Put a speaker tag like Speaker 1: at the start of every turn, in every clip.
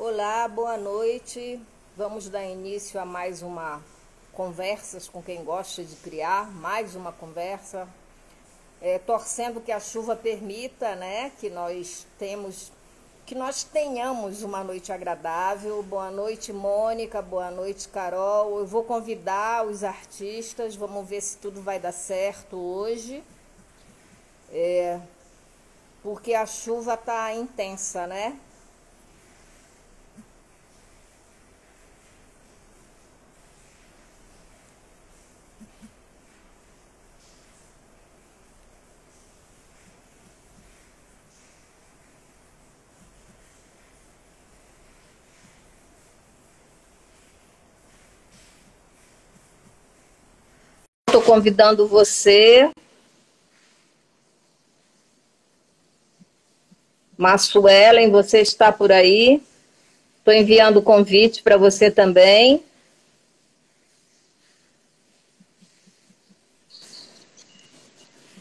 Speaker 1: Olá, boa noite. Vamos dar início a mais uma Conversas com quem gosta de criar, mais uma conversa. Torcendo que a chuva permita, né, que nós tenhamos uma noite agradável. Boa noite, Mônica, boa noite, Carol. Eu vou convidar os artistas, vamos ver se tudo vai dar certo hoje. Porque a chuva está intensa, né? Estou convidando você, Massuelen, você está por aí? Estou enviando o convite para você também.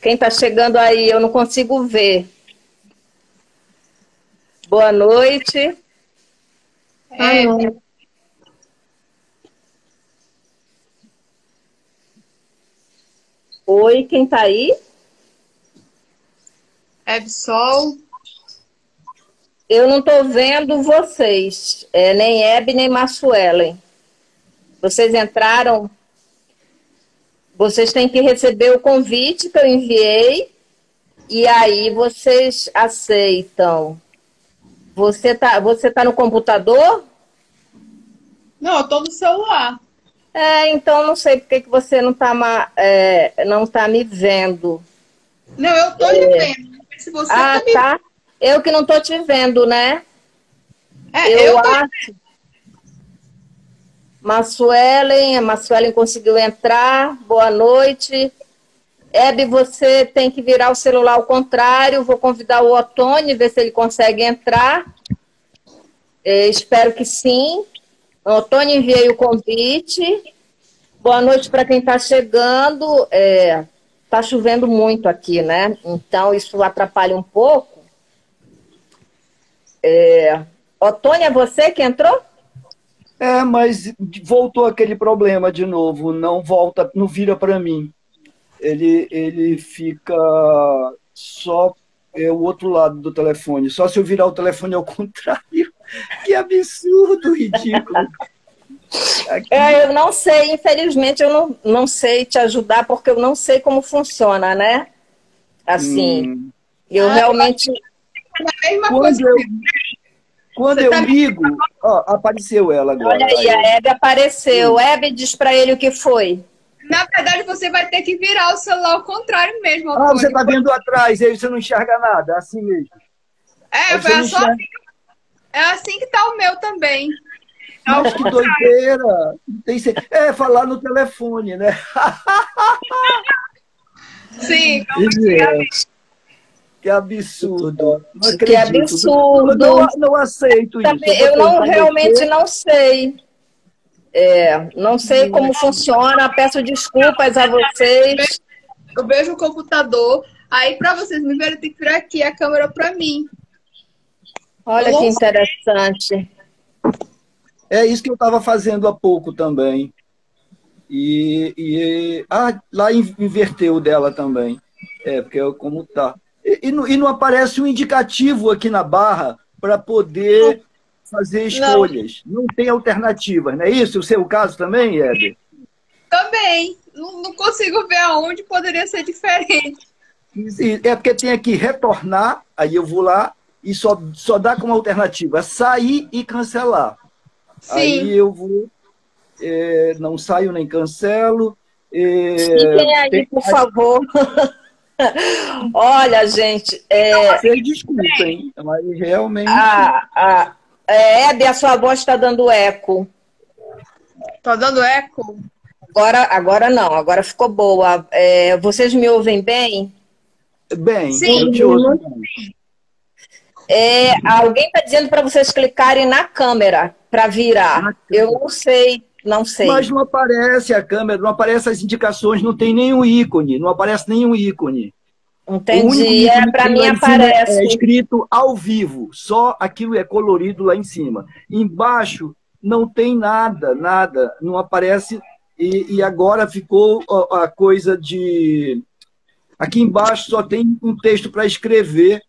Speaker 1: Quem está chegando aí? Eu não consigo ver. Boa noite. Oi, quem está aí?
Speaker 2: Ebsol.
Speaker 1: Eu não estou vendo vocês, nem Hebe, nem Massuelen. Vocês entraram, vocês têm que receber o convite que eu enviei e aí vocês aceitam. Você tá no computador?
Speaker 2: Não, eu tô no celular.
Speaker 1: Então não sei por que você não tá me vendo.
Speaker 2: Não, eu tô lhe vendo. Se você tá me...
Speaker 1: Tá. Eu que não tô te vendo, né?
Speaker 2: eu tô...
Speaker 1: acho. A Massuelen conseguiu entrar. Boa noite. Hebe, você tem que virar o celular ao contrário. Vou convidar o Otônio, ver se ele consegue entrar. Espero que sim. Otônio, enviei o convite. Boa noite para quem está chegando. Está chovendo muito aqui, né? Então, isso atrapalha um pouco. Otônio, é você que entrou?
Speaker 3: Mas voltou aquele problema de novo. Não volta, não vira para mim. Ele fica só o outro lado do telefone. Só se eu virar o telefone ao contrário. Que absurdo, ridículo.
Speaker 1: Eu não sei, infelizmente, eu não sei te ajudar, porque eu não sei como funciona, né? Assim, eu realmente...
Speaker 2: É a mesma coisa.
Speaker 3: Quando eu ligo... apareceu ela agora.
Speaker 1: Olha aí, a Hebe apareceu. Hebe, diz para ele o que foi.
Speaker 2: Na verdade, você vai ter que virar o celular ao contrário mesmo.
Speaker 3: Você está vendo atrás, aí você não enxerga nada, é assim mesmo.
Speaker 2: É assim que tá o meu também.
Speaker 3: Mas que doideira! Falar no telefone, né?
Speaker 2: Sim.
Speaker 3: Que absurdo. Não
Speaker 1: que absurdo.
Speaker 3: Não aceito isso.
Speaker 1: Eu realmente não sei. Não sei como funciona. Peço desculpas a vocês.
Speaker 2: Eu vejo o computador. Aí, para vocês me verem, tem que virar aqui a câmera para mim.
Speaker 1: Olha que interessante.
Speaker 3: É isso que eu estava fazendo há pouco também. Lá inverteu dela também. Porque como tá. E não aparece um indicativo aqui na barra para poder fazer escolhas. Não tem alternativas, não é isso? O seu caso também, Hebe?
Speaker 2: Também. Não consigo ver aonde poderia ser diferente.
Speaker 3: É porque tem aqui retornar, aí eu vou lá e só dá como alternativa sair e cancelar.
Speaker 2: Sim.
Speaker 3: Aí eu vou, não saio nem cancelo.
Speaker 1: Fiquem aí, por favor. Olha, gente...
Speaker 3: Vocês desculpem, mas realmente...
Speaker 1: Hebe, a sua voz está dando eco.
Speaker 2: Está dando eco?
Speaker 1: Agora não, agora ficou boa. Vocês me ouvem bem?
Speaker 3: Bem,
Speaker 2: sim.
Speaker 3: Eu te ouço bem.
Speaker 1: Alguém está dizendo para vocês clicarem na câmera para virar. Eu não sei.
Speaker 3: Mas não aparece a câmera, não aparece as indicações, não tem nenhum ícone, não aparece nenhum ícone. O único
Speaker 1: Entendi.
Speaker 3: ícone que
Speaker 1: Para
Speaker 3: tem
Speaker 1: mim
Speaker 3: lá em cima
Speaker 1: aparece.
Speaker 3: é escrito ao vivo, só aquilo é colorido lá em cima. Embaixo não tem nada, nada, não aparece. E agora ficou a coisa de... Aqui embaixo só tem um texto para escrever,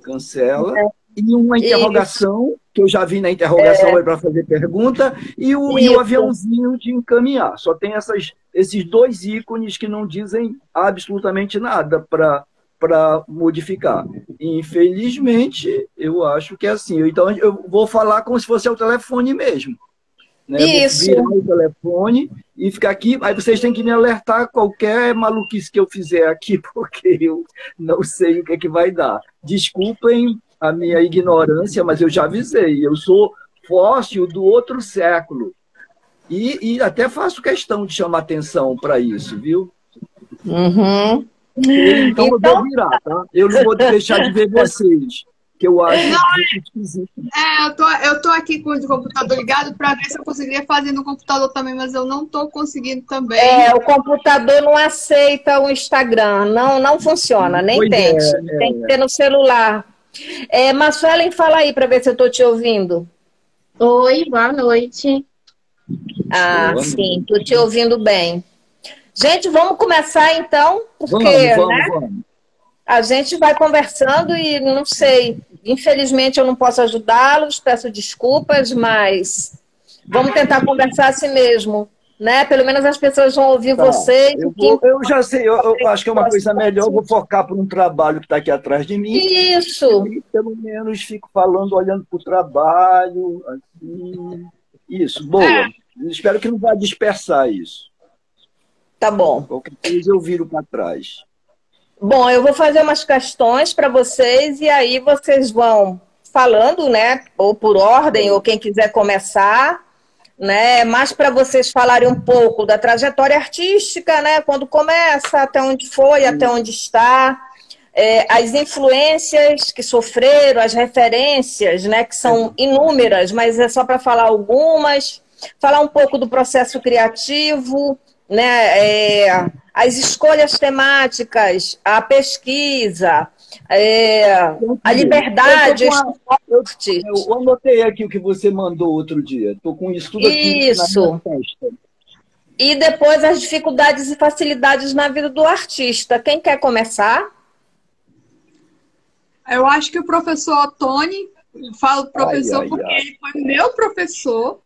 Speaker 3: cancela, e uma
Speaker 1: Isso,
Speaker 3: interrogação, que eu já vi na interrogação é para fazer pergunta, e o
Speaker 1: isso.
Speaker 3: aviãozinho de encaminhar. Só tem esses dois ícones que não dizem absolutamente nada para modificar. Infelizmente, eu acho que é assim. Então, eu vou falar como se fosse o telefone mesmo. Né? Vou virar
Speaker 1: Isso.
Speaker 3: o telefone e ficar aqui. Aí vocês têm que me alertar qualquer maluquice que eu fizer aqui, porque eu não sei o que é que vai dar. Desculpem a minha ignorância, mas eu já avisei. Eu sou fóssil do outro século. E até faço questão de chamar atenção para isso, viu?
Speaker 1: Uhum.
Speaker 3: Então eu vou
Speaker 1: Então,
Speaker 3: virar, tá? Eu não vou deixar de ver vocês, que eu acho esquisito.
Speaker 2: Eu tô aqui com o computador ligado para ver se eu conseguiria fazer no computador também, mas eu não tô conseguindo também.
Speaker 1: o computador não aceita o Instagram, não funciona, nem
Speaker 3: Pois
Speaker 1: tente. Tem que ter no celular. Marcelen, fala aí para ver se eu estou te ouvindo.
Speaker 4: Oi, boa noite.
Speaker 1: Ah, sim, estou te ouvindo bem. Gente, vamos começar então, porque
Speaker 3: Vamos.
Speaker 1: a gente vai conversando e não sei, infelizmente eu não posso ajudá-los, peço desculpas, mas vamos tentar conversar assim mesmo, né? Pelo menos as pessoas vão ouvir vocês.
Speaker 3: Eu já sei, eu acho que é uma coisa melhor, eu vou focar por um trabalho que está aqui atrás de mim.
Speaker 1: Isso.
Speaker 3: E pelo menos fico falando, olhando para o trabalho, assim. Isso, boa. Espero que não vá dispersar isso.
Speaker 1: Tá bom.
Speaker 3: Qualquer coisa eu viro para trás.
Speaker 1: Bom, eu vou fazer umas questões para vocês e aí vocês vão falando, né? Ou por ordem, ou quem quiser começar, né? Mas para vocês falarem um pouco da trajetória artística, né? Quando começa, até onde foi, até onde está, as influências que sofreram, as referências, né? Que são inúmeras, mas é só para falar algumas. Falar um pouco do processo criativo, né? As escolhas temáticas, a pesquisa, a liberdade, o esporte.
Speaker 3: Eu anotei aqui o que você mandou outro dia. Estou com isso tudo aqui na minha testa.
Speaker 1: E depois as dificuldades e facilidades na vida do artista. Quem quer começar?
Speaker 2: Eu acho que o professor Tony, falo professor porque ele foi meu professor,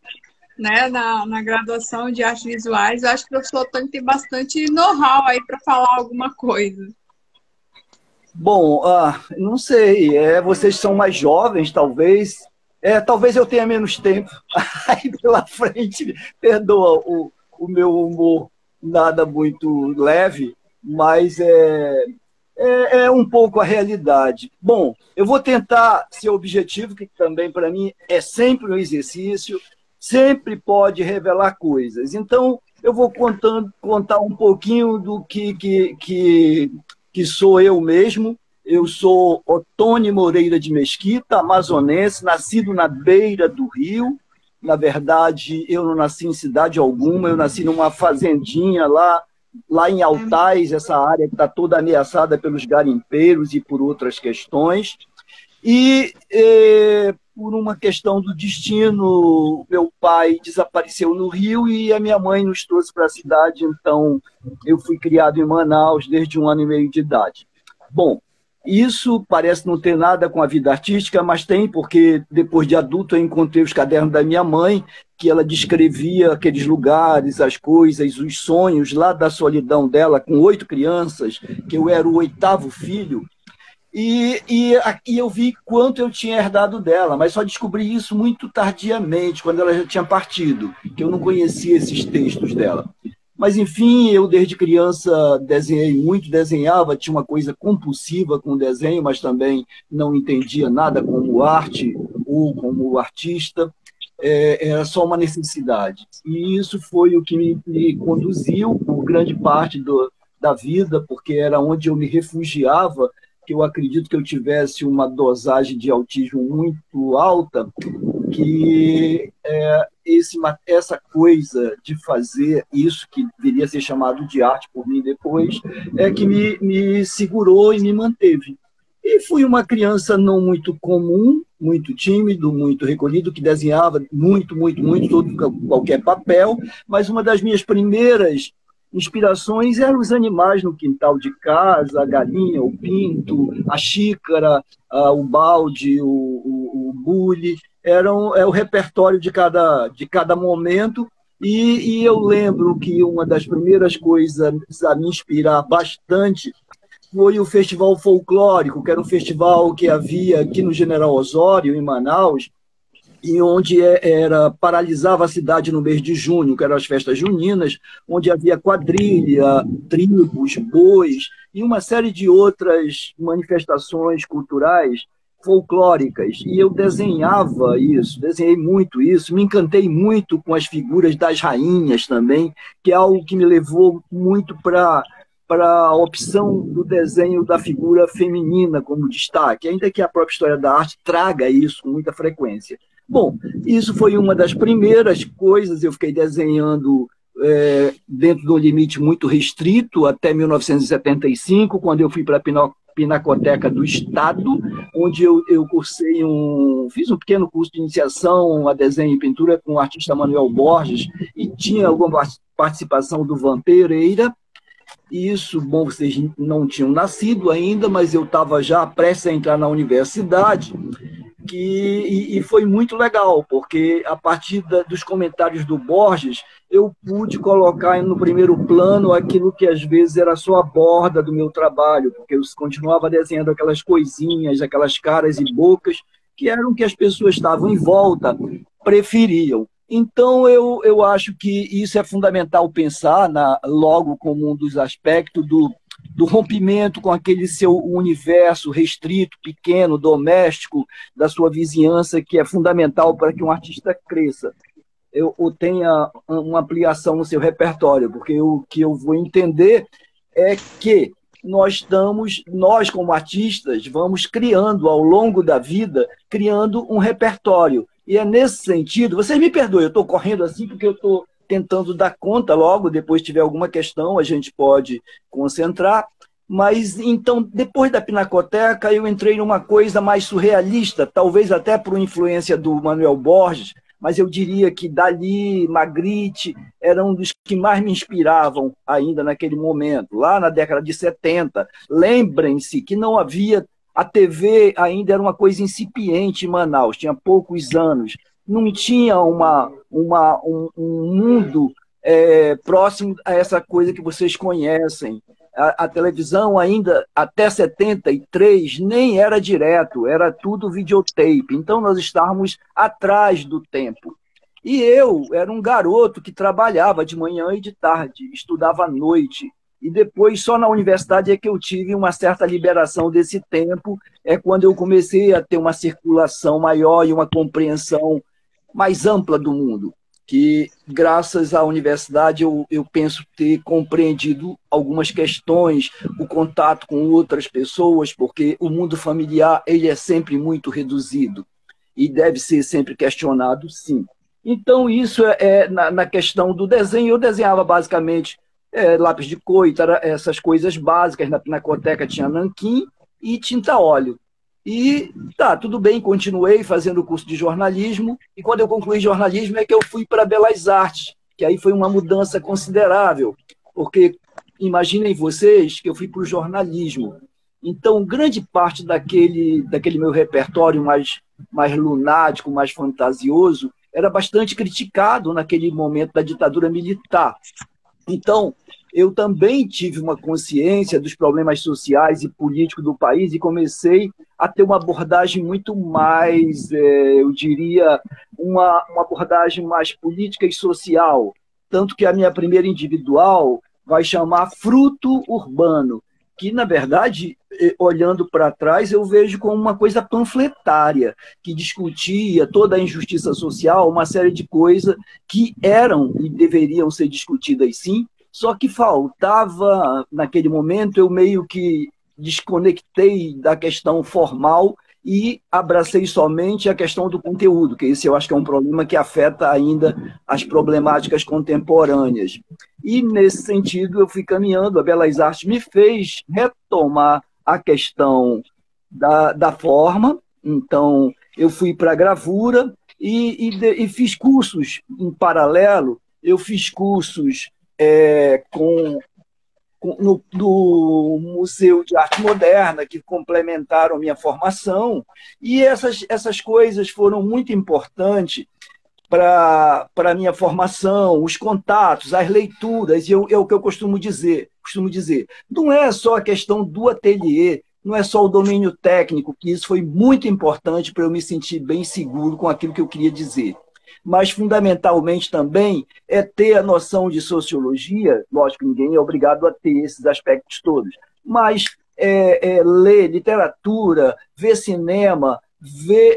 Speaker 2: né, na graduação de artes visuais. Eu acho que o professor Tony tem bastante know-how aí para falar alguma coisa.
Speaker 3: Bom, não sei. Vocês são mais jovens, talvez. Talvez eu tenha menos tempo aí pela frente. Perdoa o meu humor nada muito leve, mas é um pouco a realidade. Bom, eu vou tentar ser objetivo, que também para mim é sempre um exercício. Sempre pode revelar coisas. Então, eu vou contar um pouquinho do que sou eu mesmo. Eu sou Otônio Moreira de Mesquita, amazonense, nascido na beira do rio. Na verdade, eu não nasci em cidade alguma, eu nasci numa fazendinha lá em Altais, essa área que está toda ameaçada pelos garimpeiros e por outras questões. E por uma questão do destino, meu pai desapareceu no Rio e a minha mãe nos trouxe para a cidade, então eu fui criado em Manaus desde 1 ano e meio de idade. Bom, isso parece não ter nada com a vida artística, mas tem, porque depois de adulto eu encontrei os cadernos da minha mãe, que ela descrevia aqueles lugares, as coisas, os sonhos lá da solidão dela, com 8 crianças, que eu era o 8º filho. E aqui eu vi quanto eu tinha herdado dela, mas só descobri isso muito tardiamente, quando ela já tinha partido, que eu não conhecia esses textos dela. Mas, enfim, eu desde criança desenhei muito, desenhava, tinha uma coisa compulsiva com o desenho, mas também não entendia nada como arte ou como artista, era só uma necessidade. E isso foi o que me conduziu, por grande parte da vida, porque era onde eu me refugiava, que eu acredito que eu tivesse uma dosagem de autismo muito alta, que essa coisa de fazer isso, que deveria ser chamado de arte por mim depois, é que me segurou e me manteve. E fui uma criança não muito comum, muito tímido, muito recolhido, que desenhava muito, qualquer papel, mas uma das minhas primeiras inspirações eram os animais no quintal de casa, a galinha, o pinto, a xícara, o balde, o bule. É o repertório de cada momento, e eu lembro que uma das primeiras coisas a me inspirar bastante foi o Festival Folclórico, que era um festival que havia aqui no General Osório, em Manaus, e onde paralisava a cidade no mês de junho, que eram as festas juninas, onde havia quadrilha, tribos, bois, e uma série de outras manifestações culturais folclóricas. E eu desenhava isso, desenhei muito isso, me encantei muito com as figuras das rainhas também, que é algo que me levou muito para a opção do desenho da figura feminina como destaque, ainda que a própria história da arte traga isso com muita frequência. Bom, isso foi uma das primeiras coisas. Eu fiquei desenhando dentro de um limite muito restrito até 1975, quando eu fui para a Pinacoteca do Estado, onde eu fiz um pequeno curso de iniciação a desenho e pintura com o artista Manuel Borges, e tinha alguma participação do Van Pereira. Isso, bom, vocês não tinham nascido ainda, mas eu estava já prestes a entrar na universidade, e foi muito legal, porque a partir dos comentários do Borges, eu pude colocar no primeiro plano aquilo que às vezes era só a borda do meu trabalho, porque eu continuava desenhando aquelas coisinhas, aquelas caras e bocas, que eram que as pessoas estavam em volta preferiam. Então, eu acho que isso é fundamental pensar logo como um dos aspectos do rompimento com aquele seu universo restrito, pequeno, doméstico, da sua vizinhança, que é fundamental para que um artista cresça ou tenha uma ampliação no seu repertório, porque o que eu vou entender é que nós como artistas, vamos criando ao longo da vida, criando um repertório. E é nesse sentido, vocês me perdoem, eu estou correndo assim porque eu estou tentando dar conta logo, depois tiver alguma questão, a gente pode concentrar. Mas, então, depois da Pinacoteca, eu entrei numa coisa mais surrealista, talvez até por influência do Manuel Borges, mas eu diria que Dalí, Magritte, eram um dos que mais me inspiravam ainda naquele momento, lá na década de 70. Lembrem-se que não havia... A TV ainda era uma coisa incipiente em Manaus, tinha poucos anos. Não tinha um mundo próximo a essa coisa que vocês conhecem. A televisão ainda, até 73, nem era direto, era tudo videotape. Então, nós estávamos atrás do tempo. E eu era um garoto que trabalhava de manhã e de tarde, estudava à noite. E depois, só na universidade é que eu tive uma certa liberação desse tempo, é quando eu comecei a ter uma circulação maior e uma compreensão mais ampla do mundo, que, graças à universidade, eu penso ter compreendido algumas questões, o contato com outras pessoas, porque o mundo familiar ele é sempre muito reduzido e deve ser sempre questionado, sim. Então, isso na questão do desenho. Eu desenhava basicamente lápis de cor, essas coisas básicas. Na Pinacoteca tinha nanquim e tinta óleo. E tá, tudo bem, continuei fazendo o curso de jornalismo, e quando eu concluí jornalismo é que eu fui para Belas Artes, que aí foi uma mudança considerável, porque imaginem vocês que eu fui para o jornalismo. Então, grande parte daquele meu repertório mais lunático, mais fantasioso, era bastante criticado naquele momento da ditadura militar. Então, eu também tive uma consciência dos problemas sociais e políticos do país e comecei a ter uma abordagem muito mais, eu diria, uma abordagem mais política e social. Tanto que a minha primeira individual vai chamar Fruto Urbano, que, na verdade, olhando para trás, eu vejo como uma coisa panfletária, que discutia toda a injustiça social, uma série de coisas que eram e deveriam ser discutidas sim, só que faltava, naquele momento, eu meio que desconectei da questão formal e abracei somente a questão do conteúdo, que esse eu acho que é um problema que afeta ainda as problemáticas contemporâneas. E, nesse sentido, eu fui caminhando, a Belas Artes me fez retomar a questão da forma, então eu fui para a gravura e fiz cursos em paralelo, eu fiz cursos no Museu de Arte Moderna, que complementaram minha formação, e essas coisas foram muito importantes para a minha formação, os contatos, as leituras, e é o que eu costumo dizer. Não é só a questão do ateliê, não é só o domínio técnico, que isso foi muito importante para eu me sentir bem seguro com aquilo que eu queria dizer. Mas, fundamentalmente, também é ter a noção de sociologia. Lógico que ninguém é obrigado a ter esses aspectos todos, mas ler literatura, ver cinema,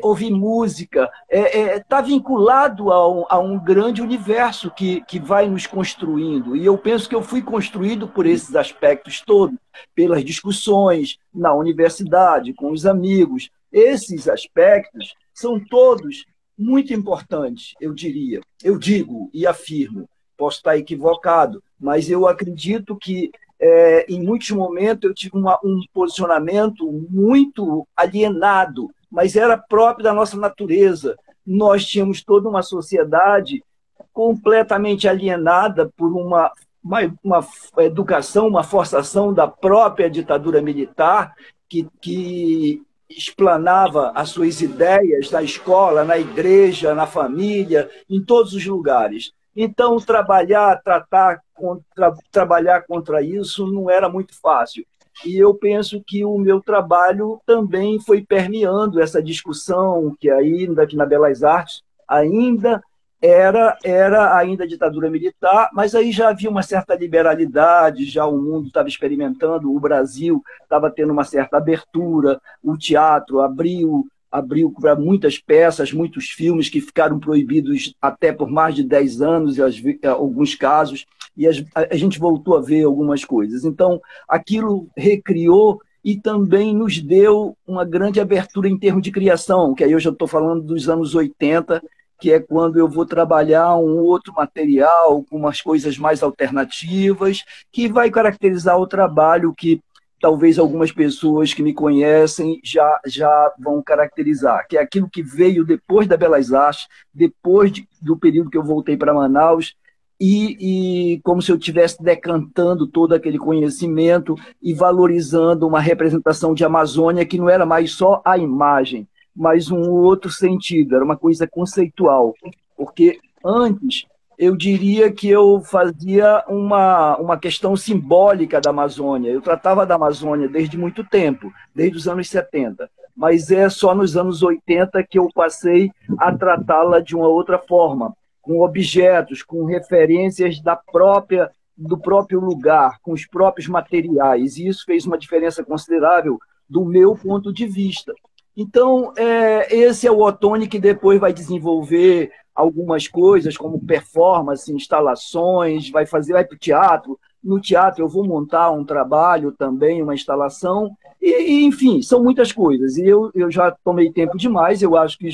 Speaker 3: ouvir música, está vinculado a um grande universo que vai nos construindo. E eu penso que eu fui construído por esses aspectos todos, pelas discussões na universidade, com os amigos. Esses aspectos são todos muito importantes, eu diria. Eu digo e afirmo, posso estar equivocado, mas eu acredito que em muitos momentos eu tive um posicionamento muito alienado, mas era próprio da nossa natureza. Nós tínhamos toda uma sociedade completamente alienada por uma educação, uma forçação da própria ditadura militar que explanava as suas ideias na escola, na igreja, na família, em todos os lugares. Então, trabalhar contra isso não era muito fácil. E eu penso que o meu trabalho também foi permeando essa discussão, que ainda aqui na Belas Artes ainda era ainda ditadura militar, mas aí já havia uma certa liberalidade, já o mundo estava experimentando, o Brasil estava tendo uma certa abertura, o teatro abriu para muitas peças, muitos filmes que ficaram proibidos até por mais de 10 anos, em alguns casos, e a gente voltou a ver algumas coisas. Então, aquilo recriou e também nos deu uma grande abertura em termos de criação, que aí eu já estou falando dos anos 80, que é quando eu vou trabalhar um outro material, com umas coisas mais alternativas, que vai caracterizar o trabalho que talvez algumas pessoas que me conhecem já vão caracterizar, que é aquilo que veio depois da Belas Artes, depois do período que eu voltei para Manaus, e como se eu estivesse decantando todo aquele conhecimento e valorizando uma representação de Amazônia que não era mais só a imagem, mas um outro sentido, era uma coisa conceitual, porque antes eu diria que eu fazia uma questão simbólica da Amazônia. Eu tratava da Amazônia desde muito tempo, desde os anos 70, mas é só nos anos 80 que eu passei a tratá-la de uma outra forma, com objetos, com referências do próprio lugar, com os próprios materiais, e isso fez uma diferença considerável do meu ponto de vista. Então, esse é o Ottoni que depois vai desenvolver algumas coisas, como performance, instalações, vai para o teatro. No teatro eu vou montar um trabalho também, uma instalação, enfim, são muitas coisas. E eu já tomei tempo demais, eu acho que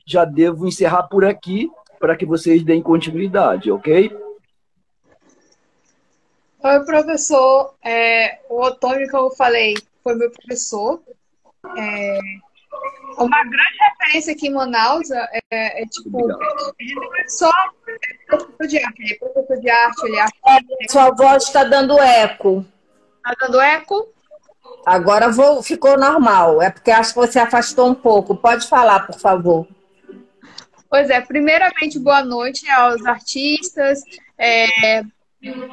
Speaker 3: já devo encerrar por aqui, para que vocês deem continuidade, ok?
Speaker 2: Oi, professor. O Ottoni, como eu falei, foi meu professor. Uma grande referência aqui em Manaus tipo, ele não é só professor de arte, ele é professor de arte, ele é artista.
Speaker 1: Sua voz está dando eco.
Speaker 2: Está dando eco?
Speaker 1: Agora ficou normal, é porque acho que você afastou um pouco. Pode falar, por favor.
Speaker 2: Pois é, primeiramente, boa noite aos artistas,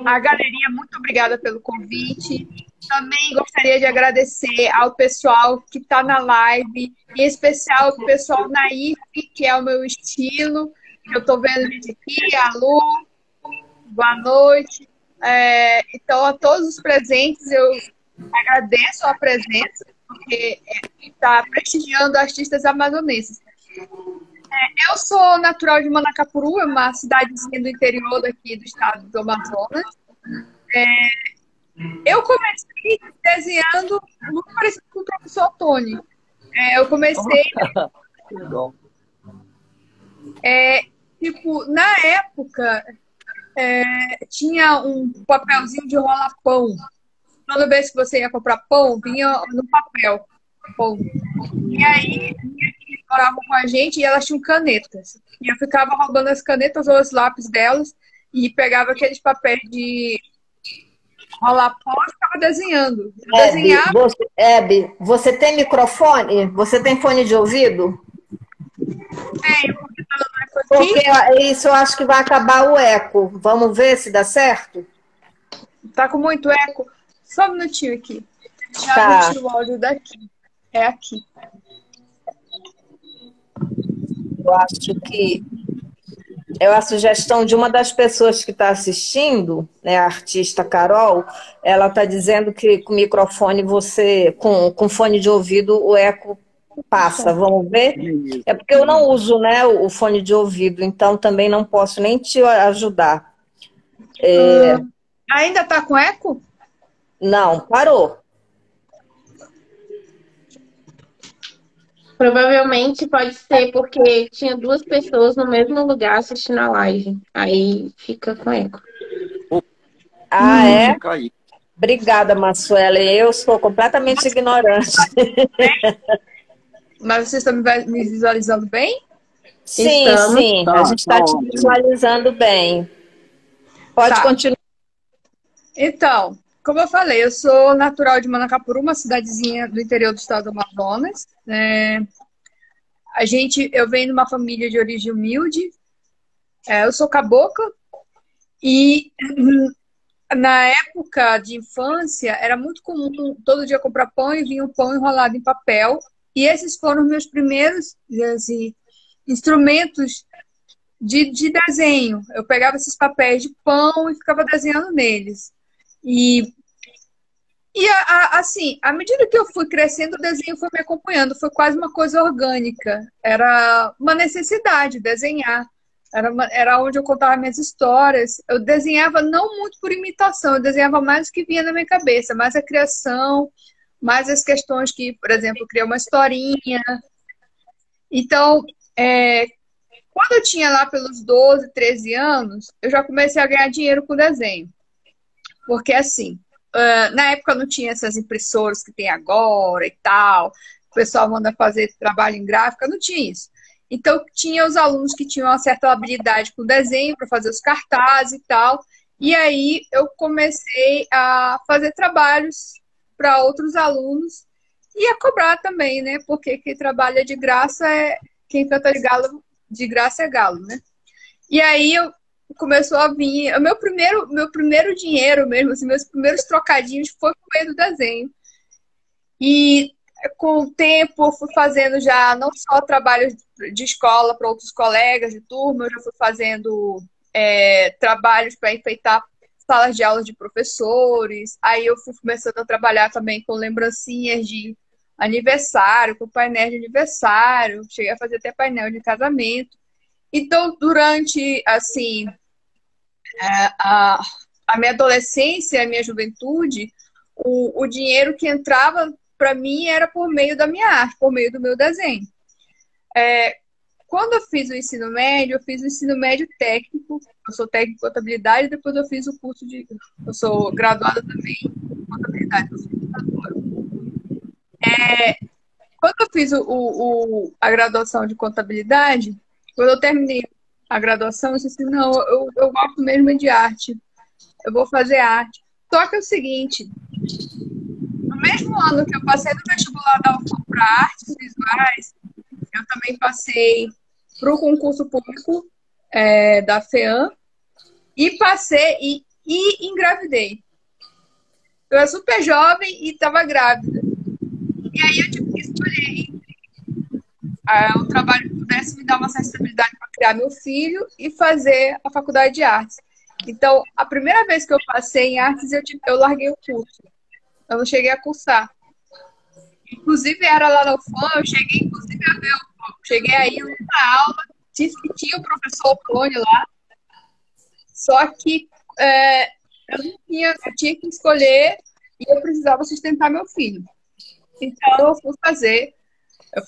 Speaker 2: a galeria, muito obrigada pelo convite. Também gostaria de agradecer ao pessoal que está na live, em especial o pessoal naif, que é o meu estilo. Eu estou vendo eles aqui, a Lu, boa noite. Então, a todos os presentes, eu agradeço a presença, porque está prestigiando artistas amazonenses. Eu sou natural de Manacapuru, é uma cidadezinha do interior daqui do estado do Amazonas. Eu comecei desenhando muito parecido com o professor Ottoni. Eu comecei,
Speaker 3: Legal.
Speaker 2: tipo, na época, tinha um papelzinho de rolar pão. Toda vez que você ia comprar pão, vinha no papel. Pão. E aí, eles moravam com a gente e elas tinham canetas. E eu ficava roubando as canetas ou os lápis delas e pegava aqueles papéis de rolar pó e ficava desenhando. Eu desenhava.
Speaker 1: Você tem microfone? Você tem fone de ouvido?
Speaker 2: Porque tá no eco aqui.
Speaker 1: Porque isso eu acho que vai acabar o eco. Vamos ver se dá certo?
Speaker 2: Tá com muito eco. Só um minutinho aqui. Já
Speaker 1: Tá.
Speaker 2: retiro o áudio daqui. É aqui.
Speaker 1: Eu acho que é a sugestão de uma das pessoas que está assistindo, né, a artista Carol, ela está dizendo que com o microfone com fone de ouvido, o eco passa. Vamos ver? É porque eu não uso, né, o fone de ouvido, então também não posso nem te ajudar.
Speaker 2: Ainda tá com eco?
Speaker 1: Não, parou.
Speaker 4: Provavelmente pode ser porque tinha duas pessoas no mesmo lugar assistindo a live. Aí fica com eco.
Speaker 1: Ah, é?
Speaker 3: Caiu.
Speaker 1: Obrigada, Massuela. Eu sou completamente ignorante.
Speaker 2: Mas vocês estão me visualizando bem?
Speaker 1: Sim,
Speaker 4: Estamos.
Speaker 1: sim. A gente está te
Speaker 3: ótimo.
Speaker 1: visualizando bem. Pode
Speaker 2: Tá.
Speaker 1: continuar.
Speaker 2: Então, como eu falei, eu sou natural de Manacapuru, uma cidadezinha do interior do estado do Amazonas. Eu venho de uma família de origem humilde. Eu sou cabocla. E na época de infância, era muito comum todo dia comprar pão e vinha o pão enrolado em papel. E esses foram os meus primeiros assim, instrumentos de desenho. Eu pegava esses papéis de pão e ficava desenhando neles. E assim, à medida que eu fui crescendo, o desenho foi me acompanhando. Foi quase uma coisa orgânica. Era uma necessidade desenhar. Era onde eu contava minhas histórias. Eu desenhava não muito por imitação, eu desenhava mais o que vinha na minha cabeça, mais a criação, mais as questões que, por exemplo, criar uma historinha. Então, quando eu tinha lá pelos 12, 13 anos, eu já comecei a ganhar dinheiro com desenho. Porque, assim, na época não tinha essas impressoras que tem agora e tal, o pessoal manda fazer trabalho em gráfica, não tinha isso. Então, tinha os alunos que tinham uma certa habilidade com desenho para fazer os cartazes e tal. E aí, eu comecei a fazer trabalhos para outros alunos e a cobrar também, né? Porque quem trabalha de graça quem canta de graça é galo, né? E aí, começou a vir... O meu primeiro dinheiro mesmo, assim, meus primeiros trocadinhos foi por meio do desenho. E com o tempo, eu fui fazendo já não só trabalhos de escola para outros colegas de turma, eu já fui fazendo trabalhos para enfeitar salas de aula de professores. Aí eu fui começando a trabalhar também com lembrancinhas de aniversário, com painel de aniversário. Cheguei a fazer até painel de casamento. Então, durante, assim, a minha adolescência, a minha juventude, o dinheiro que entrava para mim era por meio da minha arte, por meio do meu desenho. Quando eu fiz o ensino médio, eu fiz o ensino médio técnico. Eu sou técnico em contabilidade, depois eu fiz o curso de... Eu sou graduada também em contabilidade. Quando eu fiz a graduação de contabilidade, quando eu terminei a graduação, eu disse assim, não, eu gosto mesmo de arte. Eu vou fazer arte. Só que é o seguinte, no mesmo ano que eu passei no vestibular da UFOM para artes visuais, eu também passei para o concurso público da FEAM e passei e engravidei. Eu era super jovem e estava grávida. E aí eu tive que escolher entre um trabalho que pudesse me dar uma certa estabilidade para criar meu filho e fazer a faculdade de artes. Então, a primeira vez que eu passei em artes, eu larguei o curso. Eu não cheguei a cursar. Inclusive, era lá no UFAM, eu cheguei, inclusive, cheguei aí numa aula, tinha o professor Otônio lá, só que eu tinha que escolher e eu precisava sustentar meu filho. Então, eu fui fazer
Speaker 1: E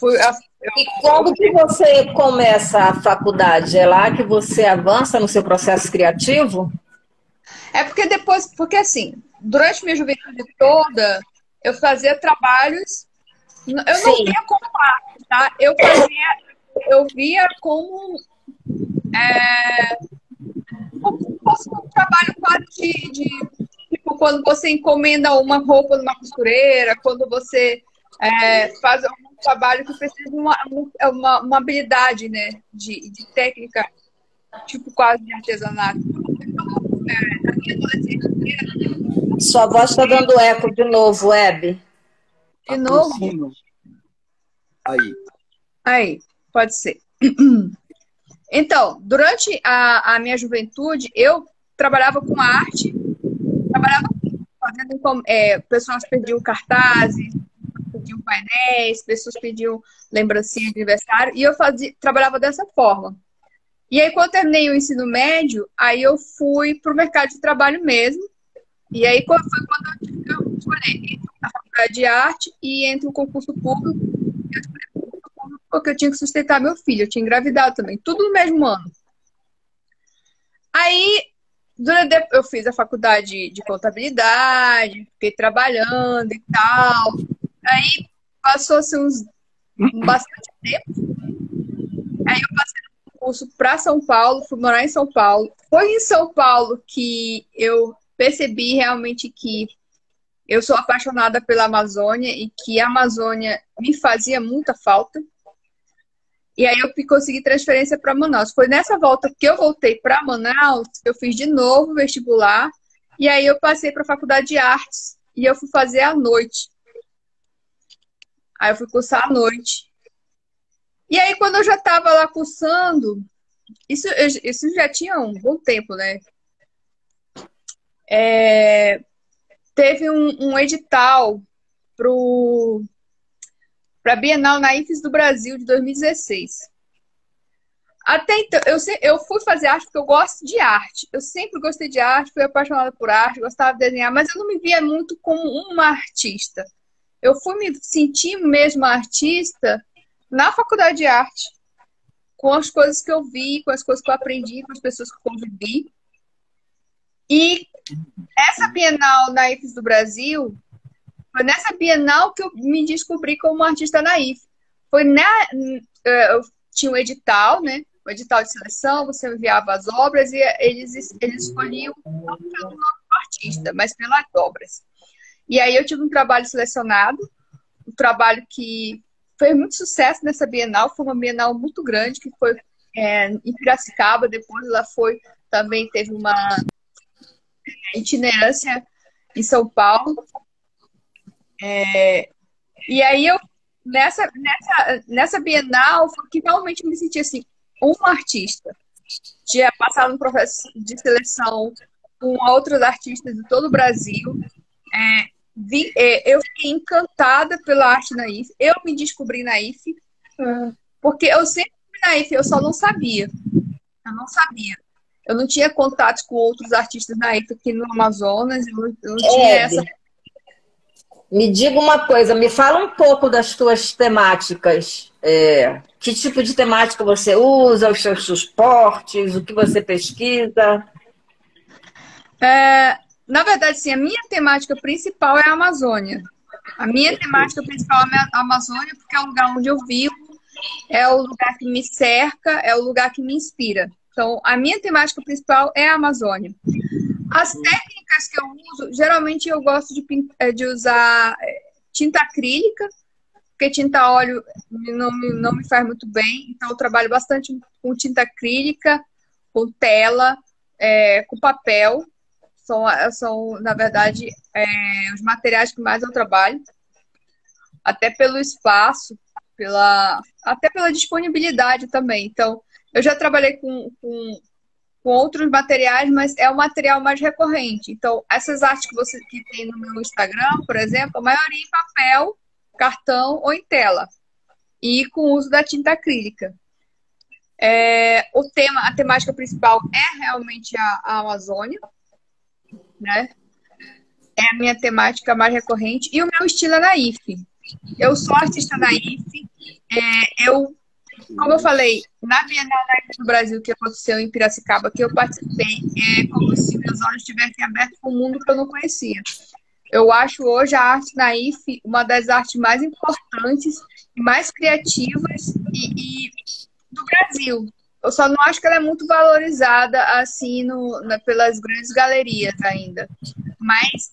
Speaker 1: quando que você começa a faculdade? É lá que você avança no seu processo criativo?
Speaker 2: É porque assim, durante minha juventude toda, eu fazia trabalhos, eu não via como arte, tá? Eu via como fosse um trabalho quase tipo, quando você encomenda uma roupa numa costureira, quando você faz um trabalho que precisa de uma habilidade, né, de técnica, tipo quase de artesanato. Na minha adolescência,
Speaker 1: Sua voz está dando eco de novo, Hebe.
Speaker 2: de novo. Aí, pode ser. Então, durante a minha juventude, eu trabalhava com arte, trabalhava fazendo, pessoas pediam cartazes, pediam painéis, pessoas pediam lembrancinha de aniversário, e eu trabalhava dessa forma. E aí, quando eu terminei o ensino médio, aí eu fui para o mercado de trabalho mesmo, e aí foi quando eu escolhi entre a faculdade de arte e entre o concurso público, eu escolhi o concurso público porque eu tinha que sustentar meu filho, eu tinha engravidado também, tudo no mesmo ano. Aí, eu fiz a faculdade de contabilidade, fiquei trabalhando e tal. Aí, passou-se bastante tempo. Aí, eu passei no concurso para São Paulo, fui morar em São Paulo. Foi em São Paulo que eu percebi realmente que eu sou apaixonada pela Amazônia e que a Amazônia me fazia muita falta. E aí eu consegui transferência para Manaus. Foi nessa volta que eu voltei para Manaus, eu fiz de novo o vestibular, e aí eu passei para a Faculdade de Artes, e eu fui fazer à noite. Aí eu fui cursar à noite. E aí quando eu já estava lá cursando, isso já tinha um bom tempo, né? Teve um edital para a Bienal na IFES do Brasil de 2016. Até então, eu fui fazer arte porque eu gosto de arte. Eu sempre gostei de arte, fui apaixonada por arte, gostava de desenhar, mas eu não me via muito como uma artista. Eu fui me sentir mesmo artista na faculdade de arte, com as coisas que eu vi, com as coisas que eu aprendi, com as pessoas que eu convivi. E essa Bienal na IFES do Brasil, foi nessa Bienal que eu me descobri como artista na IFES. Eu tinha um edital, né? Um edital de seleção, você enviava as obras e eles escolhiam não pelo nome do artista, mas pelas obras. E aí eu tive um trabalho selecionado, um trabalho que fez muito sucesso nessa Bienal, foi uma Bienal muito grande, que foi em Piracicaba, depois ela também teve uma itinerância em São Paulo. E aí nessa Bienal foi que realmente me senti assim, uma artista. Tinha passado um processo de seleção com outros artistas de todo o Brasil. Eu fiquei encantada pela arte na IFE. Eu me descobri na IFE, porque eu sempre fui na IFE, eu só não sabia. Eu não sabia. Eu não tinha contatos com outros artistas na IFE aqui no Amazonas. Eu não tinha essa...
Speaker 1: Me diga uma coisa, me fala um pouco das tuas temáticas. Que tipo de temática você usa, os seus suportes, o que você pesquisa?
Speaker 2: Na verdade, sim, a minha temática principal é a Amazônia. A minha temática principal é a Amazônia porque é o lugar onde eu vivo, é o lugar que me cerca, é o lugar que me inspira. Então, a minha temática principal é a Amazônia. As técnicas que eu uso, geralmente eu gosto de usar tinta acrílica, porque tinta a óleo não me faz muito bem. Então, eu trabalho bastante com tinta acrílica, com tela, com papel. São na verdade, os materiais que mais eu trabalho. Até pelo espaço, até pela disponibilidade também. Então, eu já trabalhei com outros materiais, mas é o material mais recorrente. Então, essas artes que tem no meu Instagram, por exemplo, a maioria em papel, cartão ou em tela. E com o uso da tinta acrílica. A temática principal é realmente a Amazônia, né? É a minha temática mais recorrente. E o meu estilo é na IFE. eu sou artista na IFE. Como eu falei, na Bienal da Arte do Brasil, que aconteceu em Piracicaba, que eu participei, é como se meus olhos tivessem aberto para um mundo que eu não conhecia. Eu acho hoje a arte na IFE uma das artes mais importantes e mais criativas do Brasil. Eu só não acho que ela é muito valorizada assim pelas grandes galerias ainda. Mas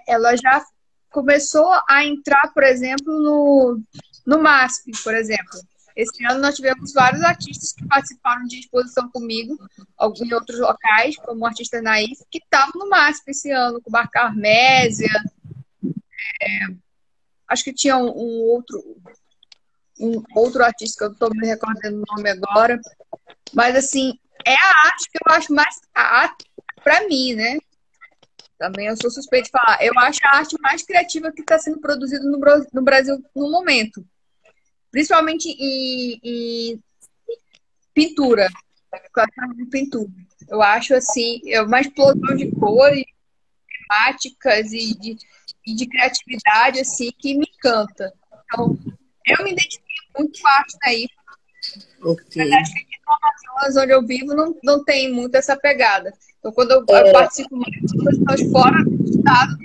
Speaker 2: ela já começou a entrar, por exemplo, no MASP, por exemplo. Esse ano nós tivemos vários artistas que participaram de exposição comigo, em outros locais, como artista naif, que estavam no MASP esse ano, com Marca Armésia. Acho que tinha um outro artista que eu não estou me recordando o nome agora. Mas, assim, é a arte que eu acho mais... Para mim, né? Também eu sou suspeita de falar. Eu acho a arte mais criativa que está sendo produzida no Brasil no momento. Principalmente em pintura. Eu acho, assim, uma explosão de cores, temáticas e de criatividade, assim, que me encanta. Então, eu me identifico muito com a arte daí.
Speaker 1: Ok.
Speaker 2: Mas acho que aqui no Amazonas, onde eu vivo, não tem muito essa pegada. Então, quando eu participo mais de pessoas fora do estado.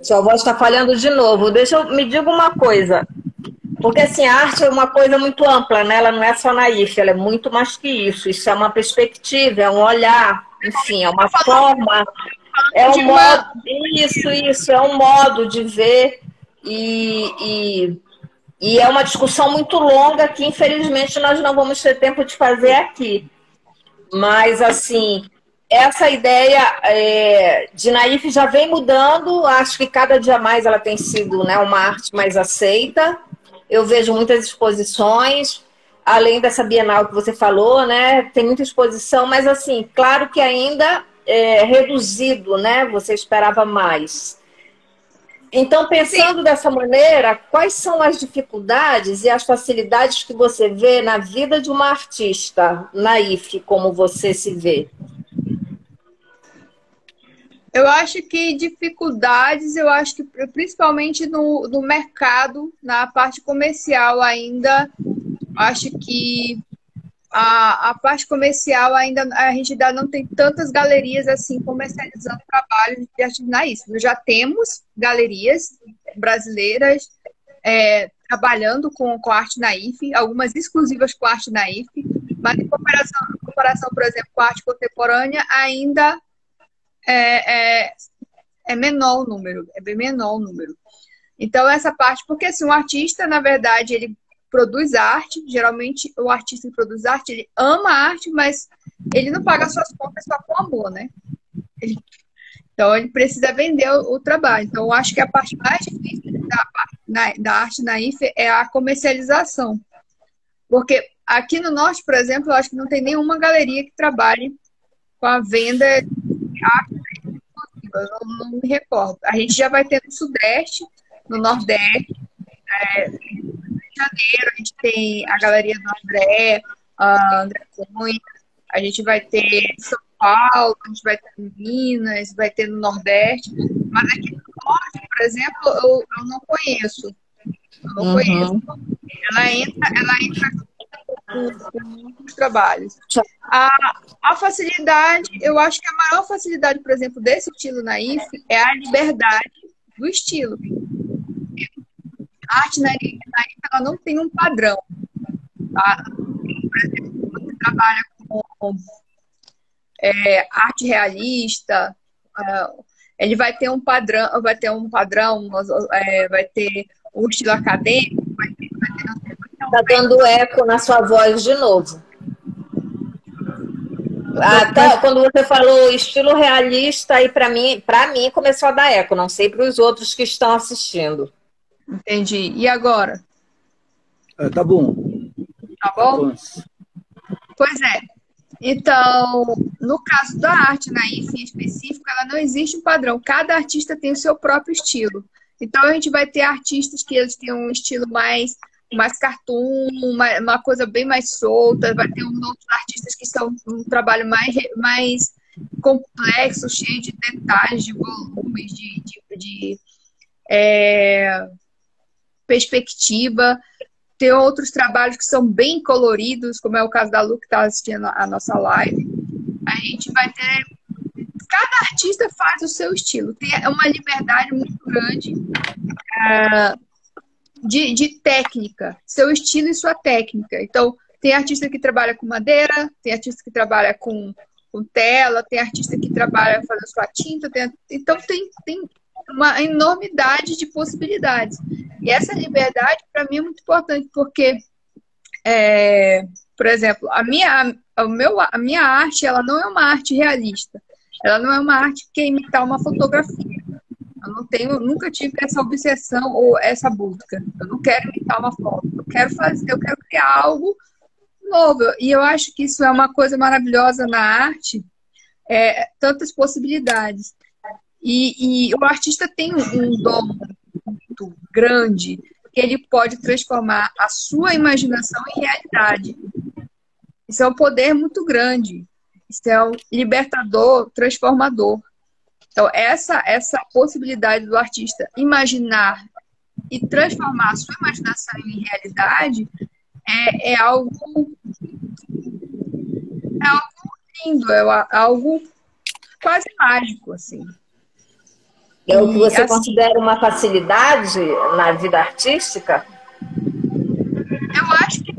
Speaker 1: Sua voz está falhando de novo. Me diga uma coisa. Porque, assim, a arte é uma coisa muito ampla, né? Ela não é só naif, ela é muito mais que isso. Isso é uma perspectiva, é um olhar, enfim, é uma forma, é um modo... Isso, é um modo de ver e é uma discussão muito longa que, infelizmente, nós não vamos ter tempo de fazer aqui. Mas, assim... Essa ideia de naif já vem mudando, acho que cada dia mais ela tem sido, né, uma arte mais aceita. Eu vejo muitas exposições, além dessa Bienal que você falou, né, tem muita exposição, mas assim, claro que ainda é reduzido, né, você esperava mais. Então, pensando dessa maneira, quais são as dificuldades e as facilidades que você vê na vida de uma artista naif, como você se vê?
Speaker 2: Eu acho que dificuldades, eu acho que principalmente no mercado, na parte comercial ainda, acho que a parte comercial ainda, a gente ainda não tem tantas galerias assim comercializando trabalhos de artistas naif. Nós já temos galerias brasileiras trabalhando com arte naif, algumas exclusivas com arte naif, mas em comparação, por exemplo, com a arte contemporânea, ainda é menor o número, é bem menor o número. Então, essa parte, porque assim, o artista, na verdade, ele produz arte, geralmente o artista que produz arte, ele ama a arte, mas ele não paga suas contas só com amor, né? Então, ele precisa vender o trabalho. Então, eu acho que a parte mais difícil da arte naif é a comercialização. Porque aqui no Norte, por exemplo, eu acho que não tem nenhuma galeria que trabalhe com a venda de arte. Eu não me recordo. A gente já vai ter no Sudeste, no Nordeste, no Rio de Janeiro, a gente tem a Galeria do André Cunha, a gente vai ter em São Paulo, a gente vai ter em Minas, vai ter no Nordeste, mas aqui no Norte, por exemplo, eu não conheço. Eu não conheço. Ela entra com muitos trabalhos. A facilidade, eu acho que a maior facilidade, por exemplo, desse estilo naif é a liberdade do estilo. A arte naif, ela não tem um padrão. Tá? Por exemplo, você trabalha com arte realista, ele vai ter um padrão, vai ter um estilo acadêmico,
Speaker 1: Está dando eco na sua voz de novo. Até quando você falou estilo realista, aí para mim começou a dar eco, não sei para os outros que estão assistindo.
Speaker 2: Entendi. E agora?
Speaker 3: Tá bom.
Speaker 2: Tá bom? Pois é. Então, no caso da arte naif em específico, ela não existe um padrão. Cada artista tem o seu próprio estilo. Então, a gente vai ter artistas que eles têm um estilo mais cartoon, uma coisa bem mais solta. Vai ter outros artistas que são um trabalho mais complexo, cheio de detalhes, de volumes, perspectiva. Tem outros trabalhos que são bem coloridos, como é o caso da Lu, que está assistindo a nossa live. A gente vai ter... Cada artista faz o seu estilo. Tem uma liberdade muito grande de técnica. Seu estilo e sua técnica. Então, tem artista que trabalha com madeira, tem artista que trabalha com tela, tem artista que trabalha fazendo sua tinta. Então, tem uma enormidade de possibilidades. E essa liberdade, para mim, é muito importante, porque, por exemplo, a minha arte, ela não é uma arte realista. Ela não é uma arte que quer imitar uma fotografia. Nunca tive essa obsessão ou essa busca. Eu não quero imitar uma foto. Eu quero criar algo novo. E eu acho que isso é uma coisa maravilhosa na arte, tantas possibilidades. E o artista tem um dom muito grande, que ele pode transformar a sua imaginação em realidade. Isso é um poder muito grande. Isso é um libertador, transformador. Então, essa possibilidade do artista imaginar e transformar a sua imaginação em realidade é algo lindo, é algo quase mágico, assim.
Speaker 1: É o que você considera uma facilidade na vida artística?
Speaker 2: Eu acho que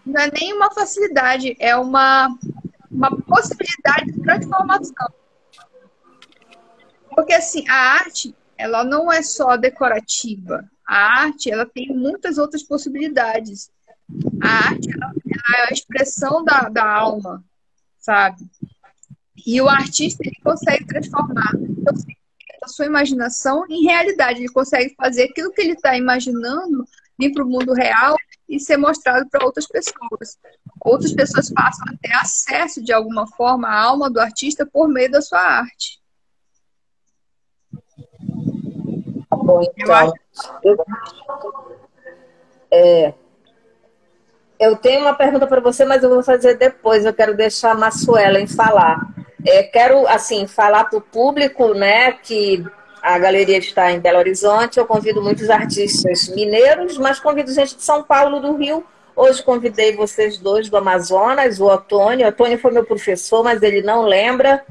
Speaker 2: não é nem uma facilidade, é uma possibilidade de transformação. Porque, assim, a arte, ela não é só decorativa. A arte, ela tem muitas outras possibilidades. A arte, ela é a expressão da alma, sabe? E o artista, ele consegue transformar a sua imaginação em realidade. Ele consegue fazer aquilo que ele está imaginando vir para o mundo real e ser mostrado para outras pessoas. Outras pessoas passam a ter acesso, de alguma forma, à alma do artista por meio da sua arte.
Speaker 1: Bom, então, eu tenho uma pergunta para você, mas eu vou fazer depois. Eu quero deixar a Massuelen falar. Quero, assim, falar para o público, né, que a galeria está em Belo Horizonte. Eu convido muitos artistas mineiros, mas convido gente de São Paulo, do Rio. Hoje convidei vocês dois do Amazonas, o Otônio. O Otônio foi meu professor, mas ele não lembra.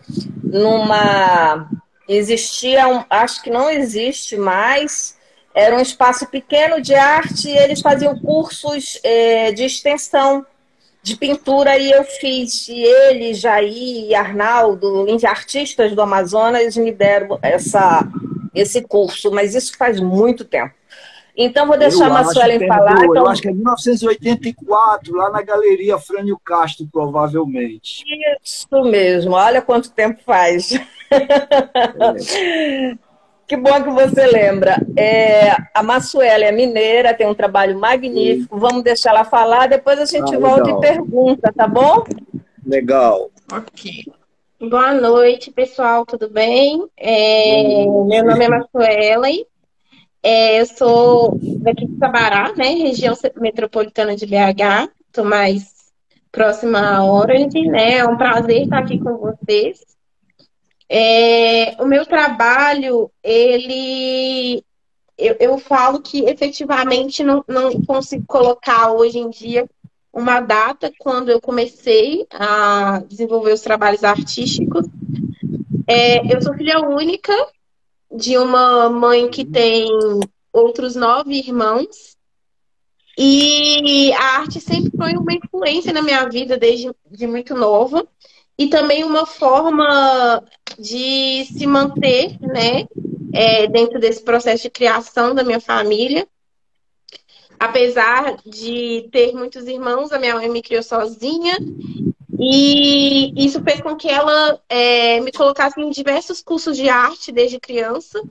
Speaker 1: Existia, acho que não existe mais, era um espaço pequeno de arte e eles faziam cursos de extensão de pintura e eu fiz. E ele, Jair e Arnaldo, artistas do Amazonas, me deram esse curso, mas isso faz muito tempo. Então, vou deixar a Massuelen falar.
Speaker 3: Eu acho que é 1984, lá na Galeria Frânio Castro, provavelmente.
Speaker 1: Isso mesmo, olha quanto tempo faz. Que bom que você lembra. A Massuelen é mineira, tem um trabalho magnífico. Sim. Vamos deixar ela falar, depois a gente volta e pergunta, tá bom?
Speaker 3: Legal.
Speaker 2: Ok.
Speaker 4: Boa noite, pessoal, tudo bem? Meu nome é Massuelen. Eu sou daqui de Sabará, né? Região metropolitana de BH. Estou mais próxima a Orange, né? É um prazer estar aqui com vocês. O meu trabalho, eu falo que efetivamente não consigo colocar hoje em dia uma data quando eu comecei a desenvolver os trabalhos artísticos. Eu sou filha única de uma mãe que tem outros 9 irmãos. E a arte sempre foi uma influência na minha vida desde muito nova. E também uma forma de se manter, né, dentro desse processo de criação da minha família. Apesar de ter muitos irmãos, a minha mãe me criou sozinha. E isso fez com que ela me colocasse em diversos cursos de arte desde criança.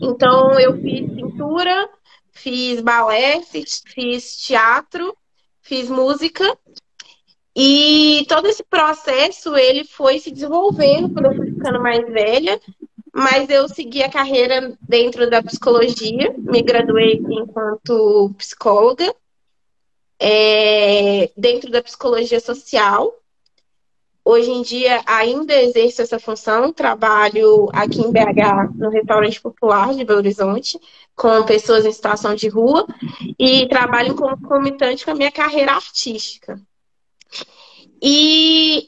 Speaker 4: Então, eu fiz pintura, fiz balé, fiz teatro, fiz música. E todo esse processo, ele foi se desenvolvendo quando eu fui ficando mais velha. Mas eu segui a carreira dentro da psicologia. Me graduei enquanto psicóloga, dentro da psicologia social. hoje em dia ainda exerço essa função, trabalho aqui em BH, no restaurante popular de Belo Horizonte, com pessoas em situação de rua, e trabalho concomitante com a minha carreira artística. E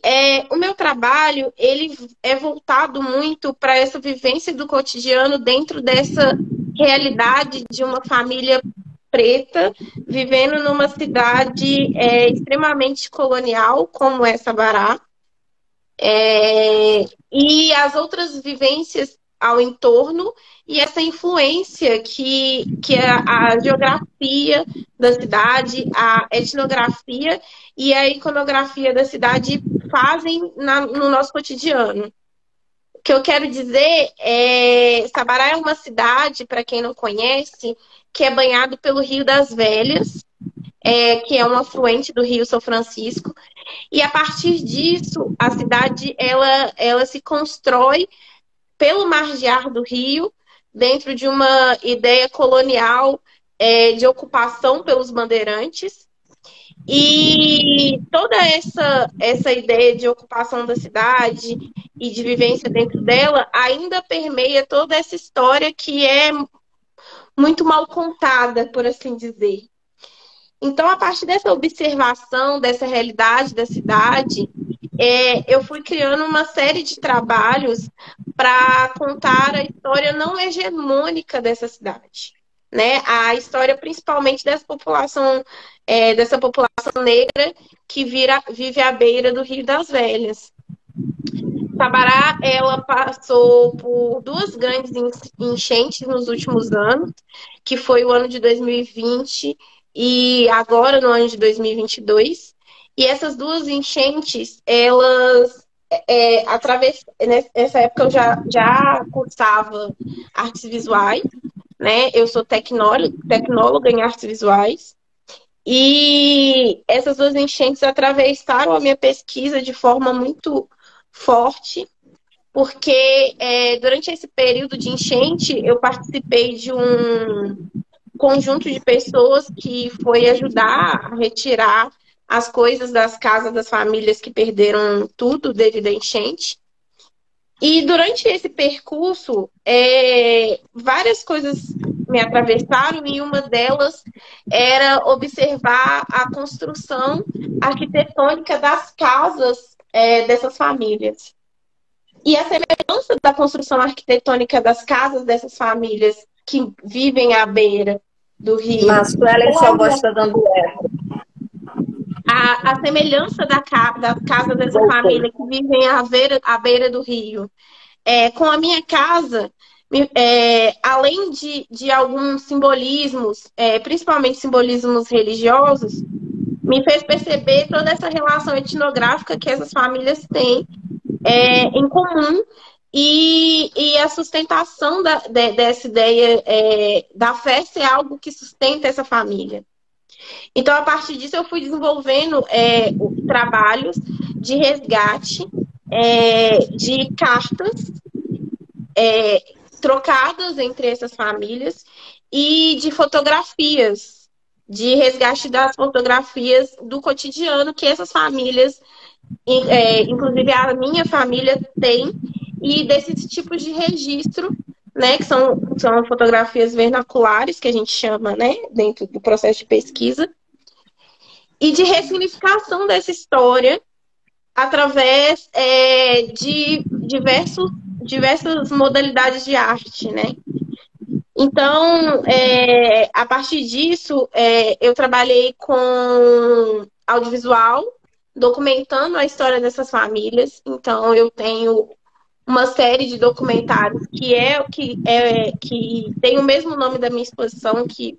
Speaker 4: o meu trabalho, ele é voltado muito para essa vivência do cotidiano dentro dessa realidade de uma família preta, vivendo numa cidade extremamente colonial, como é Sabará. E as outras vivências ao entorno e essa influência que a geografia da cidade, a etnografia e a iconografia da cidade fazem no nosso cotidiano. O que eu quero dizer Sabará é uma cidade, para quem não conhece, que é banhado pelo Rio das Velhas, que é um afluente do Rio São Francisco. E a partir disso, a cidade ela se constrói pelo margear do rio, dentro de uma ideia colonial de ocupação pelos bandeirantes. E toda essa ideia de ocupação da cidade e de vivência dentro dela ainda permeia toda essa história que é muito mal contada, por assim dizer. Então, a partir dessa observação, dessa realidade da cidade, eu fui criando uma série de trabalhos para contar a história não hegemônica dessa cidade, né? A história principalmente dessa população negra que vive à beira do Rio das Velhas. Sabará, ela passou por 2 grandes enchentes nos últimos anos, que foi o ano de 2020 e agora no ano de 2022. E essas 2 enchentes, elas nessa época eu já cursava artes visuais, né? Eu sou tecnóloga em artes visuais. E essas 2 enchentes atravessaram a minha pesquisa de forma muito forte, porque durante esse período de enchente eu participei de um conjunto de pessoas que foi ajudar a retirar as coisas das casas das famílias que perderam tudo devido à enchente. E durante esse percurso, várias coisas me atravessaram e uma delas era observar a construção arquitetônica das casas dessas famílias. E a semelhança da construção arquitetônica das casas dessas famílias que vivem à beira do rio.
Speaker 1: Mas ela só gosta dando eco.
Speaker 4: A semelhança da casa dessa família que vivem à beira do rio com a minha casa, além de alguns simbolismos, principalmente simbolismos religiosos, me fez perceber toda essa relação etnográfica que essas famílias têm em comum e a sustentação dessa ideia da fé ser algo que sustenta essa família. Então, a partir disso, eu fui desenvolvendo trabalhos de resgate de cartas trocadas entre essas famílias e de fotografias, de resgate das fotografias do cotidiano que essas famílias, inclusive a minha família, tem, e desses tipos de registro, né, que são fotografias vernaculares, que a gente chama, né, dentro do processo de pesquisa, e de ressignificação dessa história através de diversas modalidades de arte, né? Então, a partir disso, eu trabalhei com audiovisual, documentando a história dessas famílias. Então, eu tenho uma série de documentários que tem o mesmo nome da minha exposição, que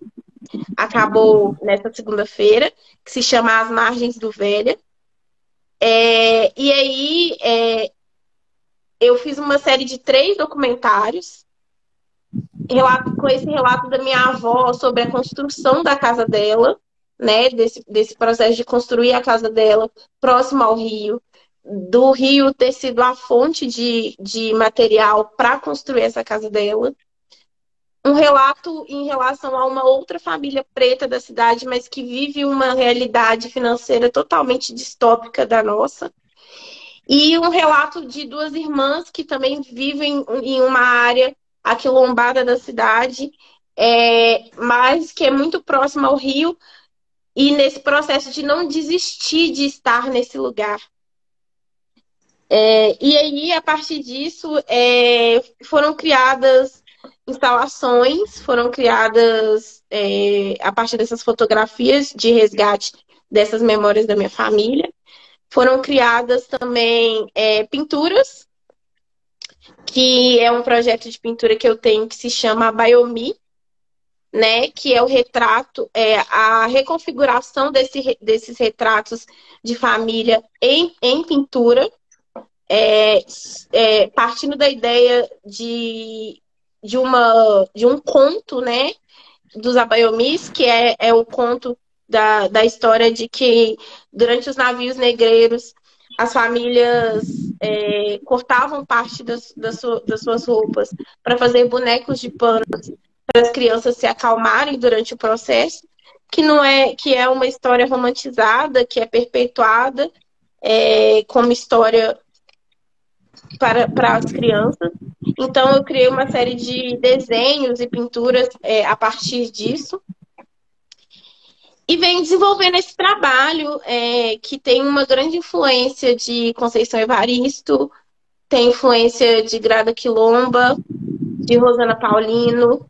Speaker 4: acabou nessa segunda-feira, que se chama As Margens do Velha. E aí, eu fiz uma série de 3 documentários com esse relato da minha avó sobre a construção da casa dela, né, desse processo de construir a casa dela próximo ao rio, do rio ter sido a fonte de material para construir essa casa dela. Um relato em relação a uma outra família preta da cidade, mas que vive uma realidade financeira totalmente distópica da nossa. E um relato de duas irmãs que também vivem em uma área aquilombada da cidade, mas que é muito próxima ao rio, e nesse processo de não desistir de estar nesse lugar. E aí, a partir disso, foram criadas instalações, foram criadas, a partir dessas fotografias de resgate dessas memórias da minha família, foram criadas também pinturas, que é um projeto de pintura que eu tenho que se chama Biomi, né, que é o retrato, a reconfiguração desses retratos de família em pintura, partindo da ideia de um conto, né, dos Abaiomis, que é o conto da história de que durante os navios negreiros as famílias cortavam parte das suas roupas para fazer bonecos de pano para as crianças se acalmarem durante o processo, que é uma história romantizada, que é perpetuada como história para as crianças. Então, eu criei uma série de desenhos e pinturas a partir disso. E venho desenvolvendo esse trabalho, que tem uma grande influência de Conceição Evaristo, tem influência de Grada Quilomba, de Rosana Paulino.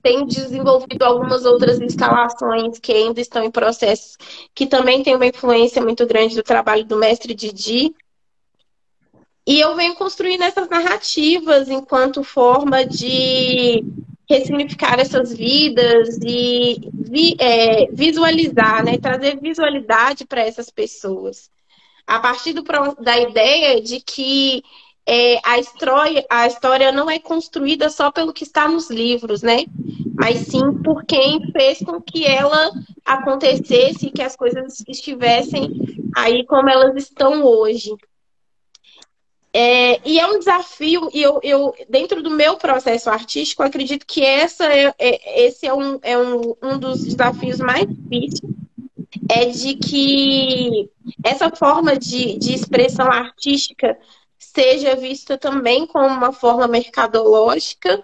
Speaker 4: Tenho desenvolvido algumas outras instalações que ainda estão em processo, que também tem uma influência muito grande do trabalho do mestre Didi. E eu venho construindo essas narrativas enquanto forma de ressignificar essas vidas e visualizar, né? Trazer visualidade para essas pessoas. A partir da ideia de que a história não é construída só pelo que está nos livros, né? Mas sim por quem fez com que ela acontecesse e que as coisas estivessem aí como elas estão hoje. E é um desafio, e eu dentro do meu processo artístico, acredito que esse é um dos desafios mais difíceis, de que essa forma de expressão artística seja vista também como uma forma mercadológica,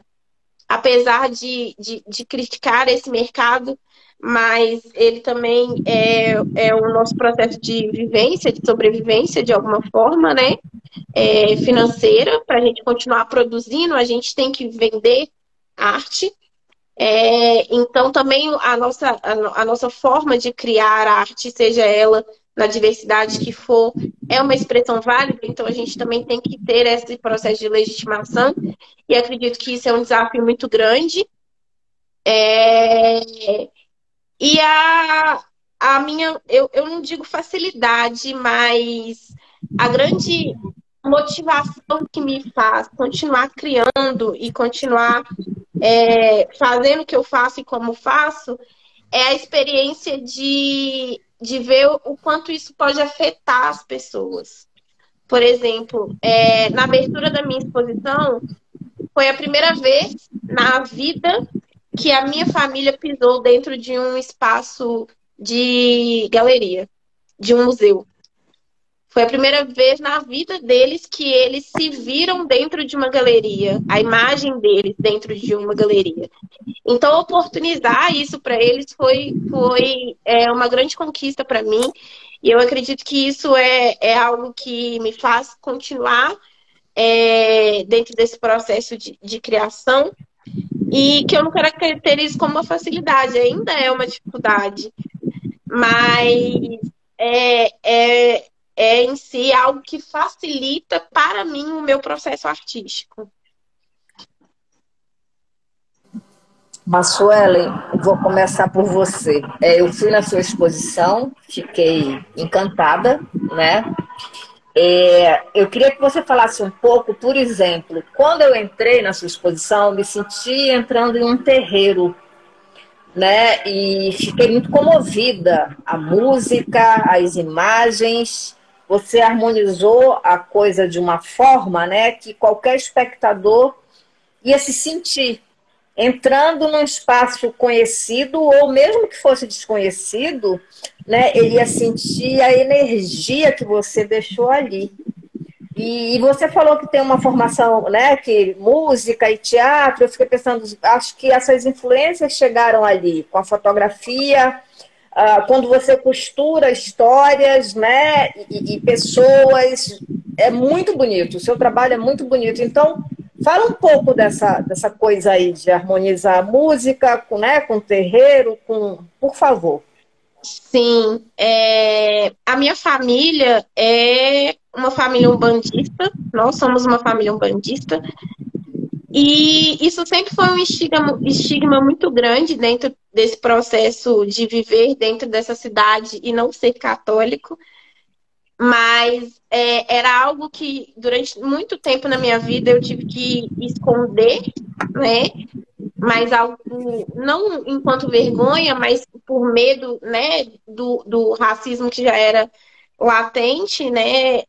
Speaker 4: apesar de criticar esse mercado, mas ele também é o nosso processo de vivência, de sobrevivência, de alguma forma, né? Financeira, para a gente continuar produzindo, a gente tem que vender arte. Então, também a nossa forma de criar arte, seja ela na diversidade que for, é uma expressão válida, então a gente também tem que ter esse processo de legitimação, e acredito que isso é um desafio muito grande. E a minha, eu não digo facilidade, mas a grande motivação que me faz continuar criando e continuar fazendo o que eu faço e como faço é a experiência de ver o quanto isso pode afetar as pessoas. Por exemplo, na abertura da minha exposição, foi a primeira vez na vida que a minha família pisou dentro de um espaço de galeria, de um museu. Foi a primeira vez na vida deles que eles se viram dentro de uma galeria, a imagem deles dentro de uma galeria. Então, oportunizar isso para eles foi uma grande conquista para mim. E eu acredito que isso é algo que me faz continuar dentro desse processo de criação. E que eu não caracterizo como uma facilidade, ainda é uma dificuldade. Mas em si algo que facilita para mim o meu processo artístico.
Speaker 1: Massuelen, vou começar por você. Eu fui na sua exposição, fiquei encantada, né? Eu queria que você falasse um pouco, por exemplo, quando eu entrei na sua exposição, me senti entrando em um terreiro, né? E fiquei muito comovida. A música, as imagens, você harmonizou a coisa de uma forma, né, que qualquer espectador ia se sentir entrando num espaço conhecido, ou mesmo que fosse desconhecido, né, ele ia sentir a energia que você deixou ali. E você falou que tem uma formação, né, que música e teatro, eu fiquei pensando, acho que essas influências chegaram ali, com a fotografia, quando você costura histórias, né, e pessoas, é muito bonito, o seu trabalho é muito bonito. Então, fala um pouco dessa coisa aí de harmonizar a música com terreiro, por favor.
Speaker 4: Sim, a minha família é uma família umbandista, nós somos uma família umbandista, e isso sempre foi um estigma muito grande dentro desse processo de viver dentro dessa cidade e não ser católico, mas era algo que durante muito tempo na minha vida eu tive que esconder, né? Mas algo, não enquanto vergonha, mas por medo, né, do racismo que já era latente, né,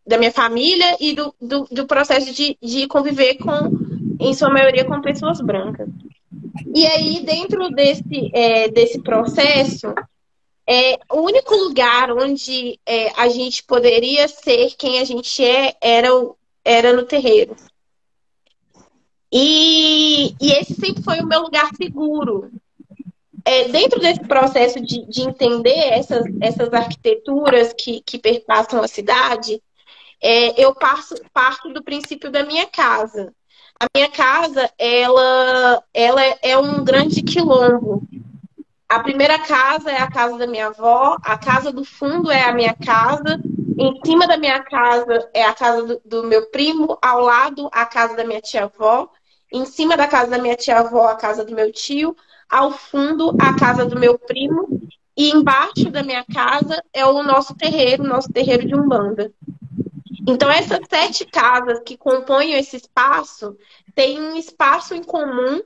Speaker 4: da minha família e do processo de conviver em sua maioria, com pessoas brancas. E aí, dentro desse processo, o único lugar onde a gente poderia ser quem a gente era no terreiro. E esse sempre foi o meu lugar seguro. Dentro desse processo de entender essas arquiteturas que perpassam a cidade, eu parto do princípio da minha casa. A minha casa, ela é um grande quilombo. A primeira casa é a casa da minha avó, a casa do fundo é a minha casa, em cima da minha casa é a casa do meu primo, ao lado a casa da minha tia-avó, em cima da casa da minha tia-avó a casa do meu tio, ao fundo a casa do meu primo, e embaixo da minha casa é o nosso terreiro de Umbanda. Então essas 7 casas que compõem esse espaço têm um espaço em comum,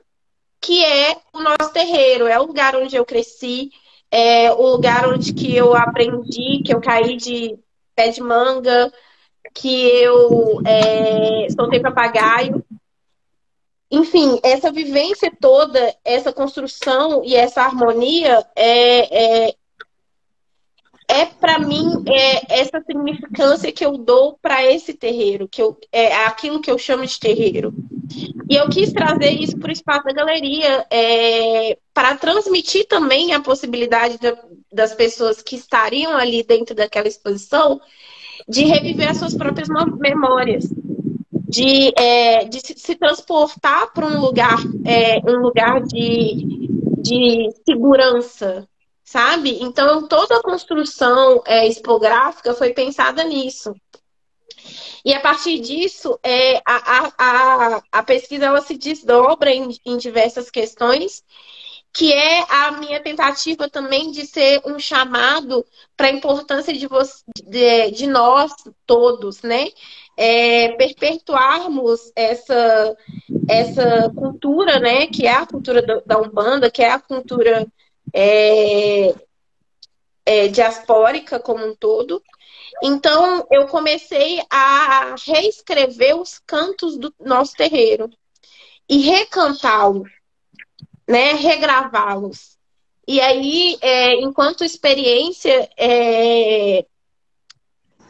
Speaker 4: que é o nosso terreiro, é o lugar onde eu cresci, é o lugar onde que eu aprendi, que eu caí de pé de manga, que eu soltei papagaio. Enfim, essa vivência toda, essa construção e essa harmonia para mim, essa significância que eu dou para esse terreiro, é aquilo que eu chamo de terreiro. E eu quis trazer isso para o espaço da galeria, para transmitir também a possibilidade das pessoas que estariam ali dentro daquela exposição de reviver as suas próprias memórias, de se transportar para um lugar de segurança, sabe? Então, toda a construção expográfica foi pensada nisso. E a partir disso, a pesquisa ela se desdobra em diversas questões, que é a minha tentativa também de ser um chamado para a importância de nós todos, né? Perpetuarmos essa cultura, né? Que é a cultura da Umbanda, que é a cultura diaspórica como um todo. Então, eu comecei a reescrever os cantos do nosso terreiro e recantá-los, né? Regravá-los. E aí, enquanto experiência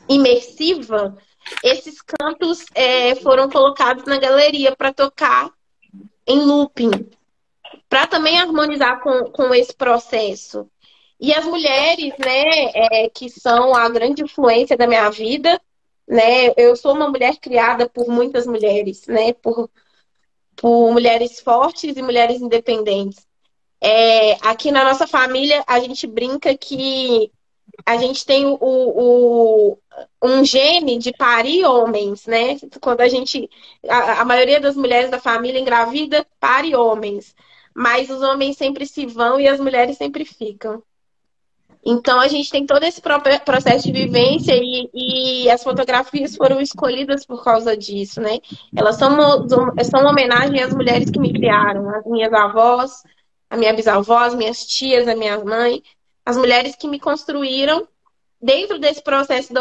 Speaker 4: imersiva, esses cantos foram colocados na galeria para tocar em looping, para também harmonizar com esse processo. E as mulheres, né, que são a grande influência da minha vida, né? Eu sou uma mulher criada por muitas mulheres, né? Por mulheres fortes e mulheres independentes. Aqui na nossa família, a gente brinca que a gente tem um gene de parir homens, né? Quando a maioria das mulheres da família engravida, pare homens. Mas os homens sempre se vão e as mulheres sempre ficam. Então, a gente tem todo esse processo de vivência e as fotografias foram escolhidas por causa disso, né? Elas são uma homenagem às mulheres que me criaram, às minhas avós, a minha bisavó, as minhas tias, a minha mãe, as mulheres que me construíram dentro desse processo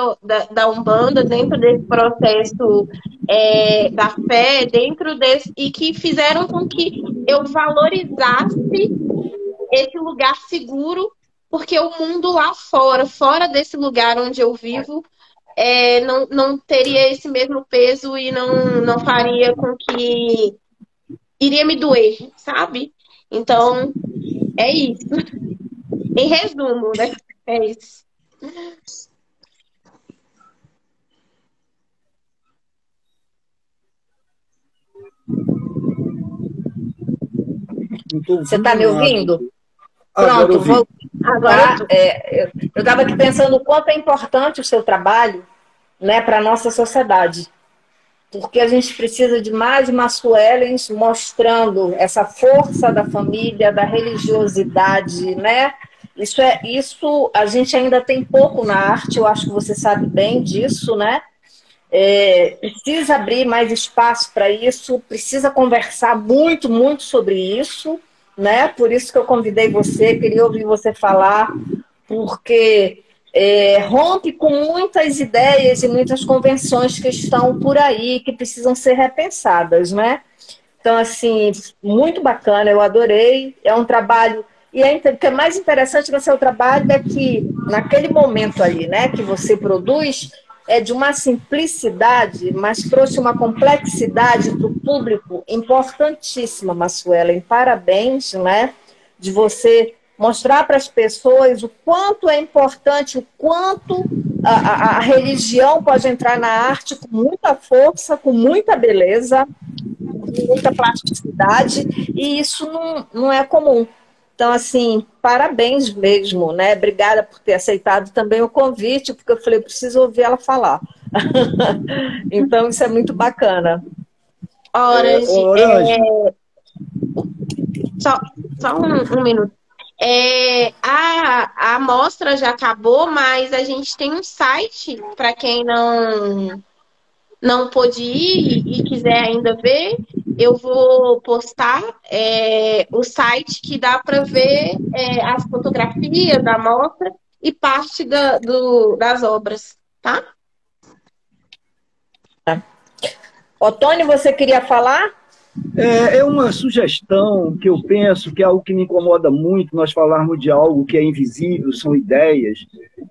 Speaker 4: da Umbanda, dentro desse processo da fé dentro desse, e que fizeram com que eu valorizasse esse lugar seguro, porque o mundo lá fora, fora desse lugar onde eu vivo, não teria esse mesmo peso e não faria com que iria me doer, sabe? Então, é isso. Em resumo, né? É isso.
Speaker 1: Você está me ouvindo?
Speaker 3: Agora
Speaker 1: Pronto, vou.
Speaker 4: Agora
Speaker 1: Eu estava aqui pensando o quanto é importante o seu trabalho, né, para a nossa sociedade. Porque a gente precisa de mais Massuelens mostrando essa força da família, da religiosidade, né? Isso a gente ainda tem pouco na arte, eu acho que você sabe bem disso, né? Precisa abrir mais espaço para isso, precisa conversar muito, muito sobre isso, né? Por isso que eu convidei você, queria ouvir você falar, porque rompe com muitas ideias e muitas convenções que estão por aí, que precisam ser repensadas, né? Então, assim, muito bacana, eu adorei, é um trabalho... E o que é mais interessante no seu trabalho é que, naquele momento ali, né, que você produz, é de uma simplicidade, mas trouxe uma complexidade para o público importantíssima, Massuelen. Parabéns, né, de você mostrar para as pessoas o quanto é importante, o quanto a religião pode entrar na arte com muita força, com muita beleza, com muita plasticidade, e isso não é comum. Então, assim, parabéns mesmo, né? Obrigada por ter aceitado também o convite, porque eu falei, preciso ouvir ela falar. Então, isso é muito bacana.
Speaker 4: Só um minuto. A mostra já acabou, mas a gente tem um site para quem não pôde ir e quiser ainda ver. Eu vou postar o site que dá para ver as fotografias da mostra e parte das obras, tá?
Speaker 1: Otônio, você queria falar?
Speaker 3: É uma sugestão que eu penso que é algo que me incomoda muito, nós falarmos de algo que é invisível, são ideias,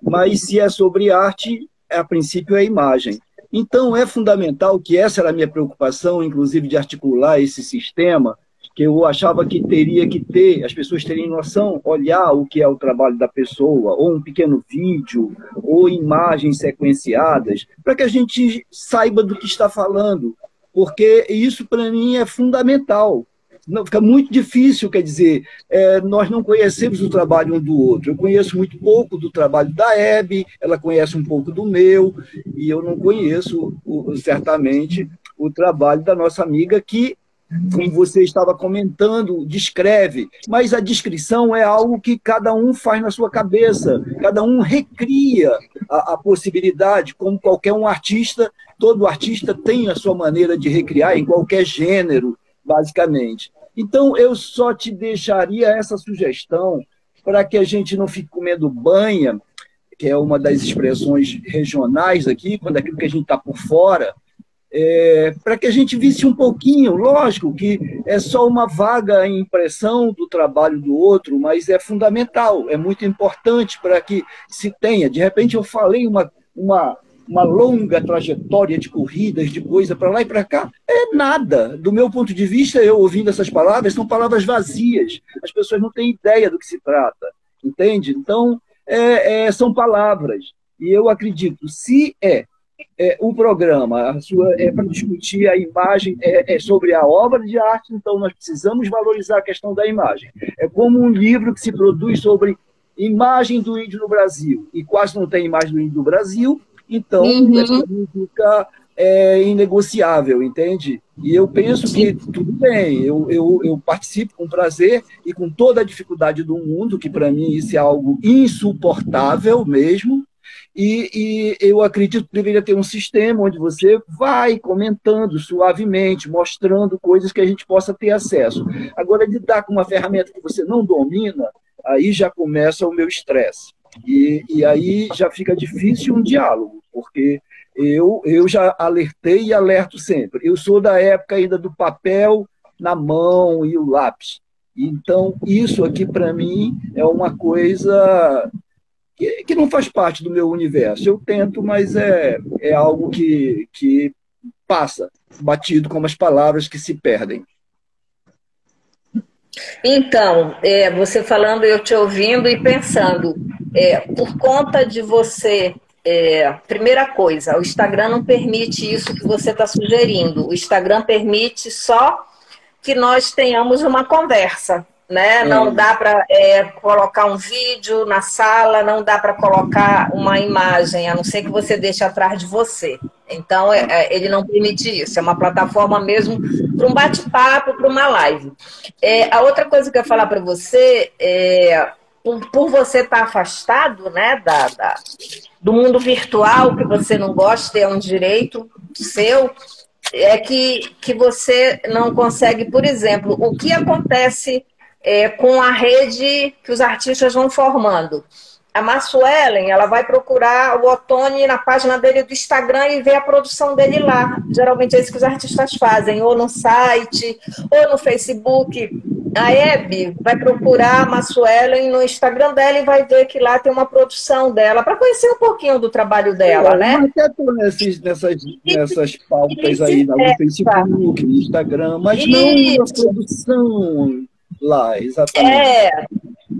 Speaker 3: mas se é sobre arte, a princípio é imagem. Então, é fundamental, que essa era a minha preocupação, inclusive de articular esse sistema, que eu achava que teria que ter, as pessoas terem noção, olhar o que é o trabalho da pessoa, ou um pequeno vídeo, ou imagens sequenciadas, para que a gente saiba do que está falando, porque isso, para mim, é fundamental. Não, fica muito difícil, quer dizer, nós não conhecemos o trabalho um do outro. Eu conheço muito pouco do trabalho da Hebe, ela conhece um pouco do meu, e eu não conheço, certamente, o trabalho da nossa amiga que, como você estava comentando, descreve, mas a descrição é algo que cada um faz na sua cabeça, cada um recria a possibilidade, como qualquer um artista, todo artista tem a sua maneira de recriar em qualquer gênero, basicamente. Então, eu só te deixaria essa sugestão para que a gente não fique comendo banha, que é uma das expressões regionais aqui, quando é aquilo que a gente está por fora, para que a gente visse um pouquinho, lógico que é só uma vaga impressão do trabalho do outro, mas é fundamental, é muito importante para que se tenha. De repente, eu falei uma longa trajetória de corridas, de coisa para lá e para cá. É nada. Do meu ponto de vista, eu ouvindo essas palavras, são palavras vazias. As pessoas não têm ideia do que se trata, entende? Então, são palavras. E eu acredito, se o programa é para discutir a imagem, sobre a obra de arte, então nós precisamos valorizar a questão da imagem. É como um livro que se produz sobre imagem do índio no Brasil, e quase não tem imagem do índio no Brasil, então fica inegociável, entende? E eu penso que tudo bem, eu participo com prazer e com toda a dificuldade do mundo, que para mim isso é algo insuportável mesmo, e eu acredito que deveria ter um sistema onde você vai comentando suavemente, mostrando coisas que a gente possa ter acesso. Agora, lidar com uma ferramenta que você não domina, aí já começa o meu estresse. E aí já fica difícil um diálogo, porque Eu já alertei e alerto sempre. Eu sou da época ainda do papel na mão e o lápis. Então, isso aqui, para mim, é uma coisa que não faz parte do meu universo. Eu tento, mas é algo que passa batido, como as palavras que se perdem.
Speaker 1: Então, você falando, eu te ouvindo e pensando, por conta de você, primeira coisa, o Instagram não permite isso que você está sugerindo. O Instagram permite só que nós tenhamos uma conversa, né? Não dá para colocar um vídeo na sala, não dá para colocar uma imagem, a não ser que você deixe atrás de você. Então, ele não permite isso. É uma plataforma mesmo para um bate-papo, para uma live. A outra coisa que eu ia falar para você, por você estar afastado, né, do mundo virtual, que você não gosta, é um direito seu, é que você não consegue, por exemplo, o que acontece com a rede que os artistas vão formando. A Massuelen, ela vai procurar o Ottoni na página dele do Instagram e ver a produção dele lá. Geralmente é isso que os artistas fazem, ou no site, ou no Facebook. A Hebe vai procurar a Massuelen no Instagram dela e vai ver que lá tem uma produção dela, para conhecer um pouquinho do trabalho dela, né?
Speaker 3: Mas até estou nessas pautas aí, no Facebook, no Instagram, mas não na produção lá, exatamente.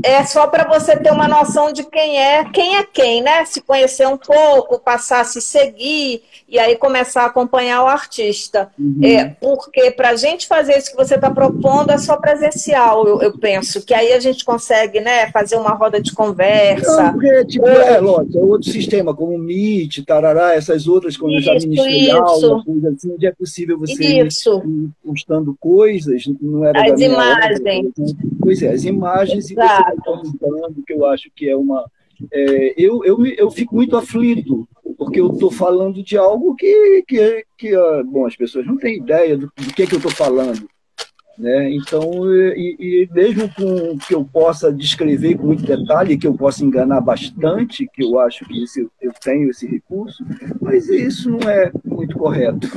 Speaker 1: É só para você ter uma noção de quem é quem, né? Se conhecer um pouco, passar a se seguir e aí começar a acompanhar o artista. Porque para a gente fazer isso que você está propondo é só presencial, eu penso. Que aí a gente consegue, né, fazer uma roda de conversa.
Speaker 3: Não, porque, lógico, é outro sistema, como o Meet, Tarará, essas outras, quando eu já ministrei aula, coisa assim, onde é possível você ir postando coisas, não era
Speaker 1: as imagens.
Speaker 3: Pois é, as imagens. Exato. E você está comentando, que eu acho que é uma... eu fico muito aflito, porque eu estou falando de algo que bom, as pessoas não têm ideia do que eu estou falando. Né? Então, e mesmo com que eu possa descrever com muito detalhe, que eu possa enganar bastante, que eu acho que eu tenho esse recurso, mas isso não é muito correto.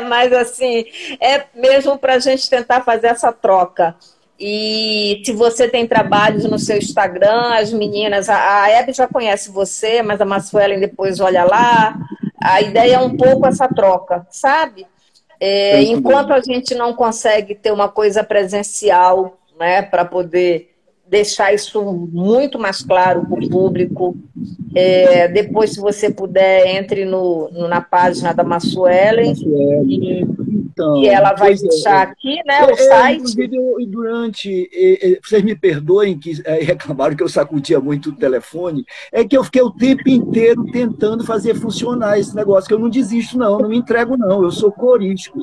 Speaker 1: Mas assim, é mesmo para a gente tentar fazer essa troca. E se você tem trabalhos no seu Instagram, as meninas, a Hebe já conhece você, mas a Massuelen depois olha lá. A ideia é um pouco essa troca, sabe? Enquanto a gente não consegue ter uma coisa presencial, né, para poder deixar isso muito mais claro para o público. Depois, se você puder, entre na página da Massuelen e ela vai deixar aqui, né, o site.
Speaker 3: E vocês me perdoem que reclamaram que eu sacudia muito o telefone, é que eu fiquei o tempo inteiro tentando fazer funcionar esse negócio, que eu não desisto não me entrego não, eu sou corístico.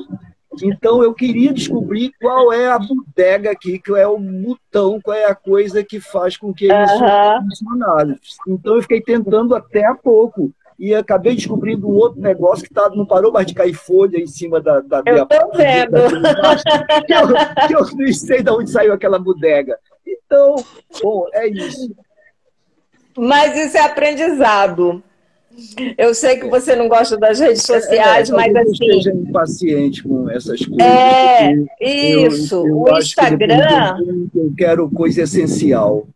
Speaker 3: Então, eu queria descobrir qual é a bodega aqui, qual é o botão, qual é a coisa que faz com que eles funcionem. Então, eu fiquei tentando até há pouco. E acabei descobrindo um outro negócio que não parou mais de cair folha em cima da
Speaker 1: eu estou vendo.
Speaker 3: Que eu nem sei de onde saiu aquela bodega. Então, bom, é isso.
Speaker 1: Mas isso é aprendizado. Eu sei que você não gosta das redes sociais, mas assim...
Speaker 3: Eu esteja impaciente com essas coisas.
Speaker 1: Isso. O Instagram...
Speaker 3: Eu quero coisa essencial.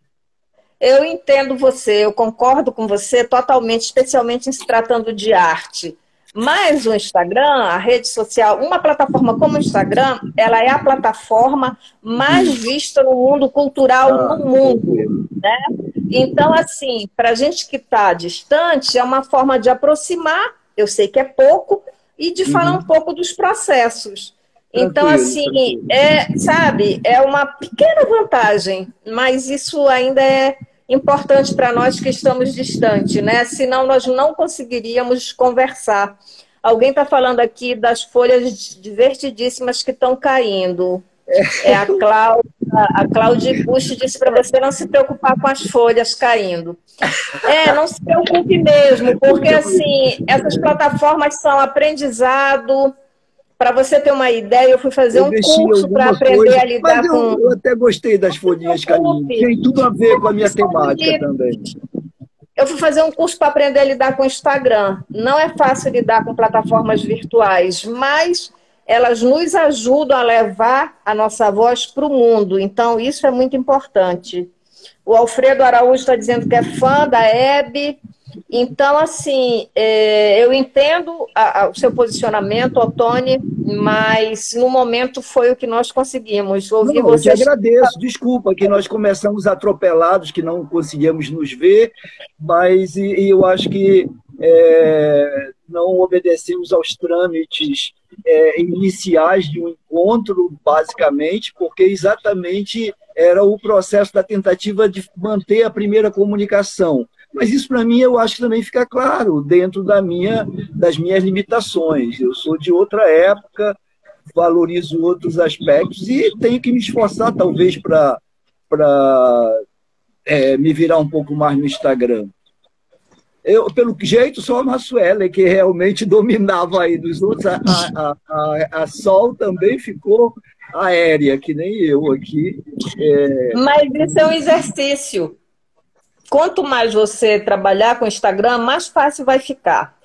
Speaker 1: Eu entendo você, eu concordo com você totalmente, especialmente em se tratando de arte. Mas o Instagram, a rede social, uma plataforma como o Instagram, ela é a plataforma mais vista no mundo cultural no mundo, né? Então, assim, para a gente que está distante, é uma forma de aproximar, eu sei que é pouco, e de falar um pouco dos processos. Então, assim, sabe, é uma pequena vantagem, mas isso ainda é importante para nós que estamos distantes, né? Senão nós não conseguiríamos conversar. Alguém está falando aqui das folhas divertidíssimas que estão caindo. A Cláudia Bush disse para você não se preocupar com as folhas caindo. Não se preocupe mesmo, porque assim, essas plataformas são aprendizado. Para você ter uma ideia, eu fui fazer um curso para aprender a lidar com...
Speaker 3: Eu até gostei das folhinhas caindo. Tem tudo a ver com a minha temática também.
Speaker 1: Eu fui fazer um curso para aprender a lidar com o Instagram. Não é fácil lidar com plataformas virtuais, mas elas nos ajudam a levar a nossa voz para o mundo. Então, isso é muito importante. O Alfredo Araújo está dizendo que é fã da Hebe. Então, assim, eu entendo o seu posicionamento, Otone, mas no momento foi o que nós conseguimos. Ouvir
Speaker 3: Não,
Speaker 1: vocês...
Speaker 3: eu te agradeço, desculpa que nós começamos atropelados, que não conseguíamos nos ver, mas eu acho que não obedecemos aos trâmites iniciais de um encontro, basicamente, porque exatamente era o processo da tentativa de manter a primeira comunicação. Mas isso, para mim, eu acho que também fica claro, dentro das minhas limitações. Eu sou de outra época, valorizo outros aspectos e tenho que me esforçar, talvez, para me virar um pouco mais no Instagram. Eu, pelo jeito, sou a Massuela, que realmente dominava aí dos outros. A Sol também ficou aérea, que nem eu aqui.
Speaker 1: Mas isso é um exercício. Quanto mais você trabalhar com o Instagram, mais fácil vai ficar.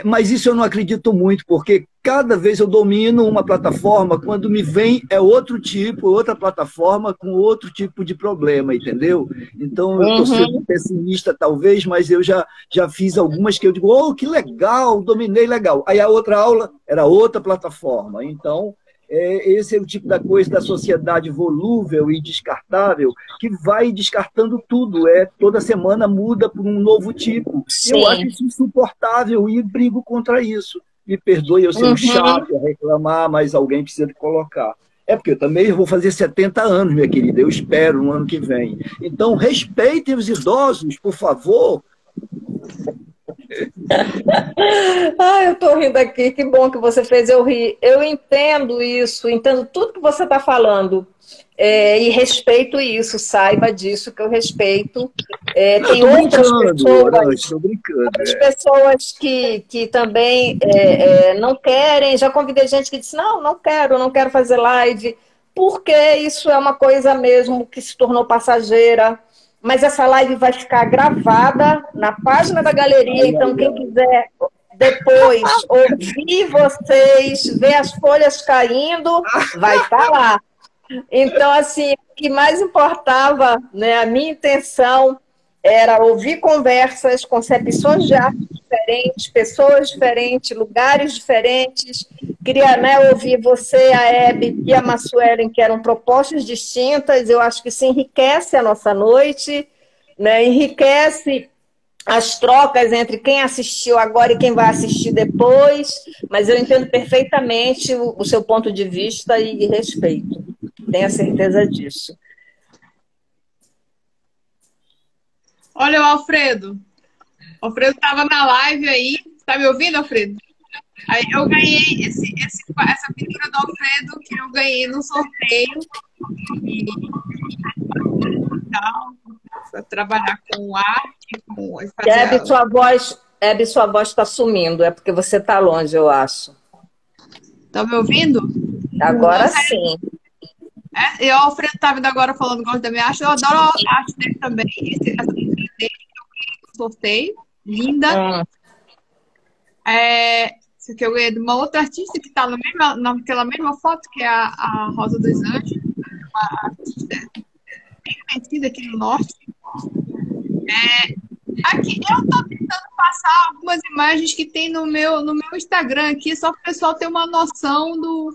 Speaker 3: Mas isso eu não acredito muito, porque cada vez eu domino uma plataforma, quando me vem outro tipo, outra plataforma com outro tipo de problema, entendeu? Então eu estou sendo pessimista talvez, mas eu já fiz algumas que eu digo, oh, que legal, dominei legal. Aí a outra aula era outra plataforma. Então esse é o tipo da coisa da sociedade volúvel e descartável, que vai descartando tudo. Toda semana muda por um novo tipo.
Speaker 1: Sim.
Speaker 3: Eu acho isso insuportável e brigo contra isso. Me perdoe eu ser um chato a reclamar, mas alguém precisa colocar. Porque eu também vou fazer 70 anos, minha querida. Eu espero no ano que vem. Então, respeitem os idosos, por favor.
Speaker 1: Eu tô rindo aqui, que bom que você fez eu rir. Eu entendo isso, entendo tudo que você está falando e respeito isso, saiba disso que eu respeito. Tem outras pessoas que também não querem, já convidei gente que disse, não quero fazer live, porque isso é uma coisa mesmo que se tornou passageira. Mas essa live vai ficar gravada na página da galeria, então quem quiser depois ouvir vocês, ver as folhas caindo, vai estar lá. Então, assim, o que mais importava, né, a minha intenção era ouvir conversas, concepções de arte diferentes, pessoas diferentes, lugares diferentes. Queria, né, ouvir você, a Hebe e a Massuelen, que eram propostas distintas. Eu acho que isso enriquece a nossa noite, né, enriquece as trocas entre quem assistiu agora e quem vai assistir depois. Mas eu entendo perfeitamente o seu ponto de vista e respeito. Tenho a certeza disso.
Speaker 2: Olha o Alfredo. O Alfredo estava na live aí. Está me ouvindo, Alfredo? Aí eu ganhei essa pintura do Alfredo que eu ganhei no sorteio. Para trabalhar com arte.
Speaker 1: Hebe, sua voz está sumindo. É porque você está longe, eu acho.
Speaker 2: Está me ouvindo?
Speaker 1: Agora sim.
Speaker 2: E o Alfredo está vindo agora falando gosto da minha arte. Eu adoro a arte dele também. Essa pintura dele que eu ganhei no sorteio. Linda. Isso aqui eu ganhei de uma outra artista que está naquela mesma foto, que é a Rosa dos Anjos. Uma artista bem conhecida aqui no norte. Aqui, eu estou tentando passar algumas imagens que tem no meu Instagram aqui, só para o pessoal ter uma noção do...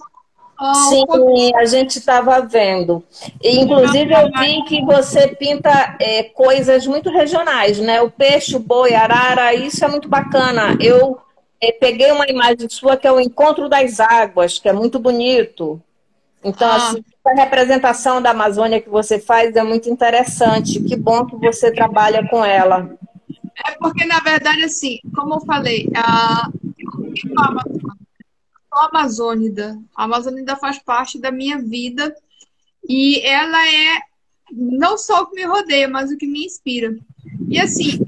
Speaker 1: Sim, a gente estava vendo. E, inclusive, eu vi que você pinta coisas muito regionais, né? O peixe, o boi, arara, isso é muito bacana. Eu peguei uma imagem sua que é o Encontro das Águas, que é muito bonito. Então, assim, a representação da Amazônia que você faz é muito interessante. Que bom que você trabalha com ela.
Speaker 2: Porque, na verdade, assim, como eu falei, a Amazônida faz parte da minha vida e ela é não só o que me rodeia, mas o que me inspira. E assim,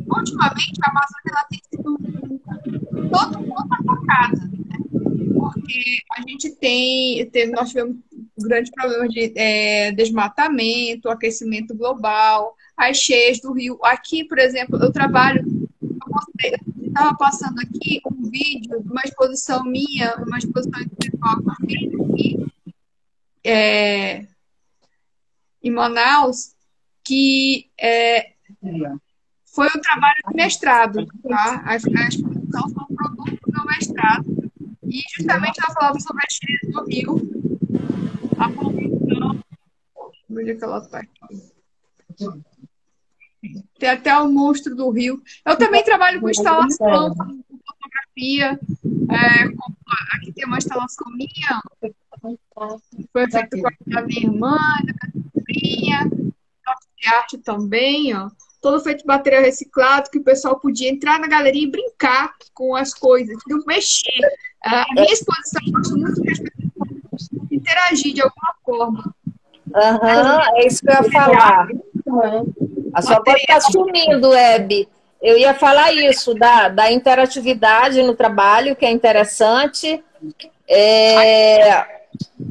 Speaker 2: ultimamente a Amazônia ela tem sido toda atacada, né? Porque a gente nós tivemos grandes problemas de desmatamento, aquecimento global, as cheias do rio. Aqui, por exemplo, eu trabalho, eu estava passando aqui um vídeo de uma exposição minha, uma exposição individual que eu fiz aqui em Manaus, que foi um trabalho de mestrado, tá? A exposição foi um produto do meu mestrado. E justamente ela falava sobre as cheias do rio, a poluição. Onde é que ela está? Tem até o monstro do rio. Eu também trabalho com instalação, com fotografia. Aqui tem uma instalação minha, foi feita com a minha irmã, da minha sobrinha, de arte também, ó. Todo feito de material reciclado, que o pessoal podia entrar na galeria e brincar com as coisas, não mexer. A minha exposição, eu gosto muito que as pessoas interagir de alguma forma.
Speaker 1: É isso que eu ia falar. A sua voz está sumindo, Hebe. Eu ia falar isso, da interatividade no trabalho, que é interessante.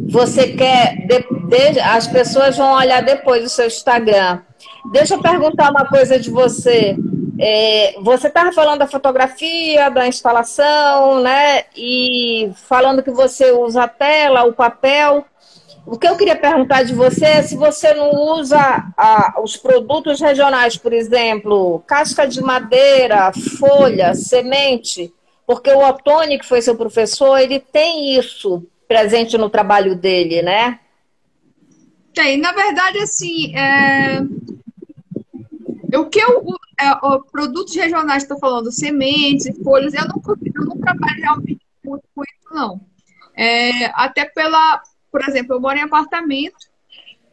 Speaker 1: Você quer... as pessoas vão olhar depois o seu Instagram. Deixa eu perguntar uma coisa de você. Você estava falando da fotografia, da instalação, né? E falando que você usa a tela, o papel. O que eu queria perguntar de você é se você não usa os produtos regionais, por exemplo, casca de madeira, folha, semente, porque o Ottoni, que foi seu professor, ele tem isso presente no trabalho dele, né?
Speaker 2: Tem. Na verdade, assim, produtos regionais, estou falando, sementes e folhas, eu não trabalho realmente muito com isso, não. Até por exemplo, eu moro em apartamento,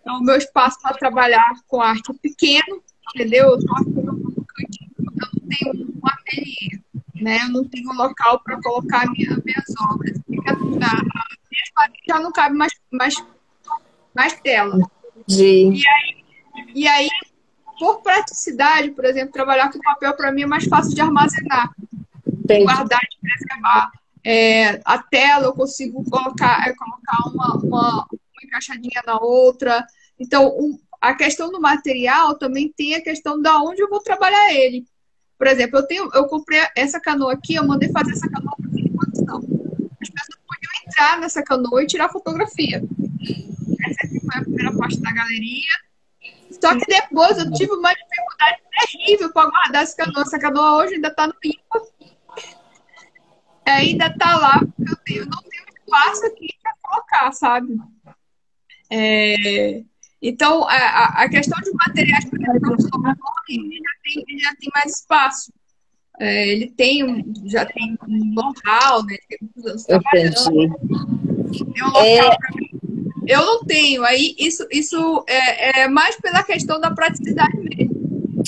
Speaker 2: então o meu espaço para trabalhar com arte é pequeno, entendeu? Eu não tenho um ateliê, né? Eu não tenho um local para colocar minhas obras. As minhas paredes já não cabe mais tela.
Speaker 1: Sim.
Speaker 2: E aí, por praticidade, por exemplo, trabalhar com papel para mim é mais fácil de armazenar, guardar e preservar. A tela eu consigo colocar uma encaixadinha na outra. Então, a questão do material também tem a questão de onde eu vou trabalhar ele. Por exemplo, eu comprei essa canoa aqui, eu mandei fazer essa canoa para exposição. As pessoas podiam entrar nessa canoa e tirar fotografia. Essa aqui foi a primeira parte da galeria. Só que depois eu tive uma dificuldade terrível para guardar essa canoa. Essa canoa hoje ainda está no IPA. Ainda está lá, porque eu não tenho espaço aqui para colocar, sabe? Então, a questão de materiais, por exemplo, ele já tem mais espaço. Ele já tem um know-how, né? Tem muitos anos trabalhando. Tem um local para mim. Eu não tenho. Aí, isso é mais pela questão da praticidade mesmo.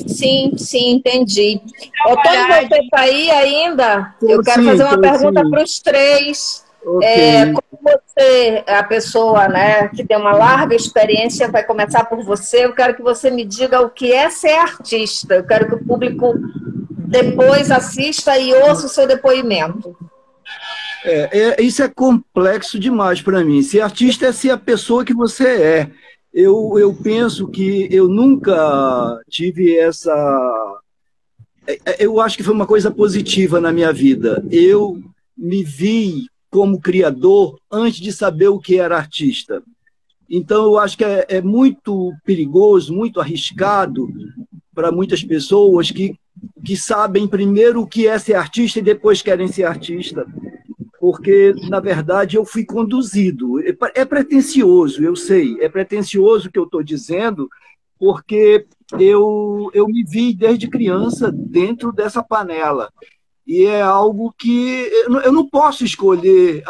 Speaker 1: Sim, entendi. Ottoni, você está aí ainda? Eu quero fazer uma pergunta para os três.
Speaker 3: Okay.
Speaker 1: Como você é a pessoa, né, que tem uma larga experiência, vai começar por você, eu quero que você me diga o que é ser artista. Eu quero que o público depois assista e ouça o seu depoimento.
Speaker 3: Isso é complexo demais para mim. Ser artista é ser a pessoa que você é. Eu penso que eu nunca tive essa... Eu acho que foi uma coisa positiva na minha vida. Eu me vi como criador antes de saber o que era artista. Então, eu acho que é muito perigoso, muito arriscado para muitas pessoas que sabem primeiro o que é ser artista e depois querem ser artista. Porque, na verdade, eu fui conduzido. É pretensioso, eu sei, é pretensioso o que eu estou dizendo, porque eu me vi desde criança dentro dessa panela. E é algo que eu não posso escolher,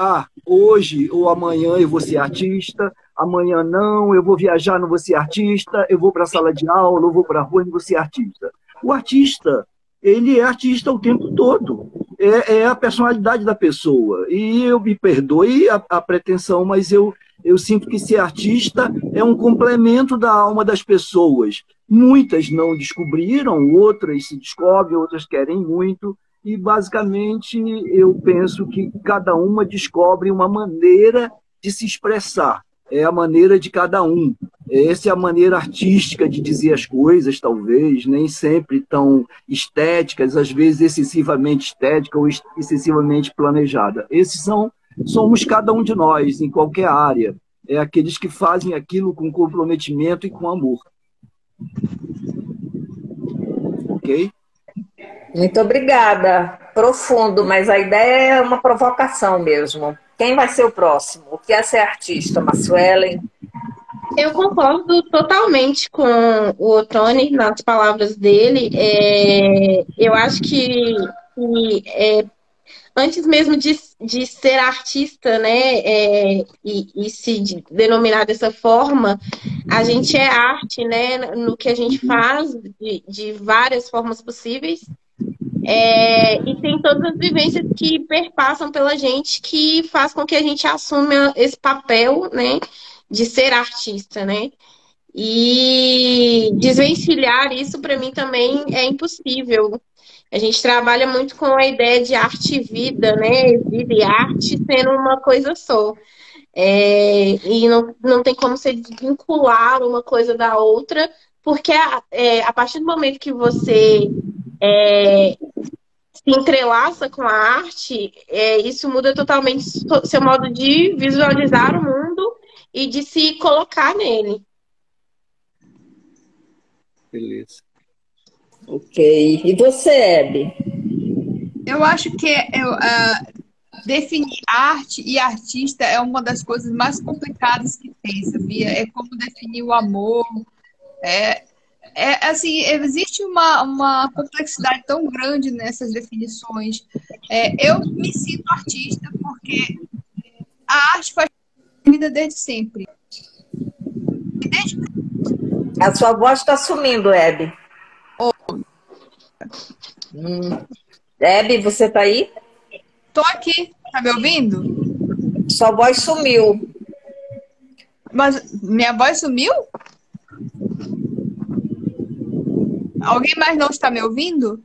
Speaker 3: hoje ou amanhã eu vou ser artista, amanhã não, eu vou viajar, não vou ser artista, eu vou para a sala de aula, eu vou para a rua, não vou ser artista. O artista, ele é artista o tempo todo. É a personalidade da pessoa. E eu me perdoe a pretensão, mas eu sinto que ser artista é um complemento da alma das pessoas. Muitas não descobriram, outras se descobrem, outras querem muito. E, basicamente, eu penso que cada uma descobre uma maneira de se expressar. é a maneira de cada um. Essa é a maneira artística de dizer as coisas, talvez, nem sempre tão estéticas, às vezes excessivamente estética ou excessivamente planejada. Somos cada um de nós, em qualquer área. É aqueles que fazem aquilo com comprometimento e com amor. Ok?
Speaker 1: Muito obrigada. Profundo, mas a ideia é uma provocação mesmo. Quem vai ser o próximo? O que é ser artista, Massuelen?
Speaker 4: Eu concordo totalmente com o Tony nas palavras dele. Eu acho que antes mesmo de ser artista, né, e se denominar dessa forma, a gente é arte, né, no que a gente faz de várias formas possíveis. E tem todas as vivências que perpassam pela gente que faz com que a gente assuma esse papel, né, de ser artista, né? E desvencilhar isso para mim também é impossível. A gente trabalha muito com a ideia de arte e vida, né? Vida e arte sendo uma coisa só. E não tem como se desvincular uma coisa da outra, porque a partir do momento que você se entrelaça com a arte, isso muda totalmente seu modo de visualizar o mundo e de se colocar nele.
Speaker 3: Beleza.
Speaker 1: Ok. E você, Hebe?
Speaker 2: Eu acho que definir arte e artista é uma das coisas mais complicadas que tem, sabia? É como definir o amor. Assim, existe uma complexidade tão grande nessas definições. Eu me sinto artista porque a arte faz vida desde sempre.
Speaker 1: A sua voz está sumindo, Hebe. Hebe, você está aí?
Speaker 2: Tô aqui, tá me ouvindo?
Speaker 1: Sua voz sumiu.
Speaker 2: Mas minha voz sumiu? Alguém mais não está me ouvindo?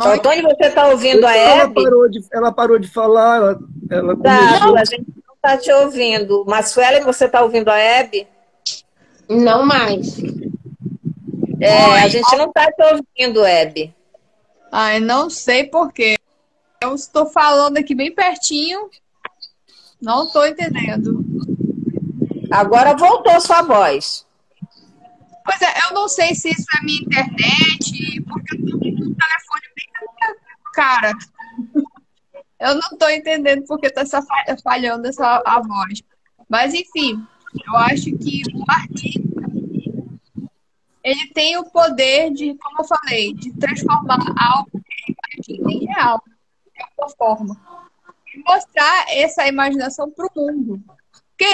Speaker 1: Antônio, você está ouvindo a Hebe?
Speaker 3: Ela parou de falar, ela
Speaker 1: Tá,
Speaker 3: começou...
Speaker 1: a gente não está te ouvindo. Massuelen, você está ouvindo a Hebe?
Speaker 4: Não mais.
Speaker 1: A gente não está te ouvindo, Hebe.
Speaker 2: Eu não sei por quê. Eu estou falando aqui bem pertinho. Não estou entendendo.
Speaker 1: Agora voltou sua voz.
Speaker 2: Pois é, eu não sei se isso é minha internet, porque eu estou com o telefone bem na minha cara. Eu não estou entendendo porque está falhando a voz. Mas, enfim, eu acho que o artista, ele tem o poder de, como eu falei, de transformar algo que é imagina em real, de alguma forma. E mostrar essa imaginação para o mundo. Porque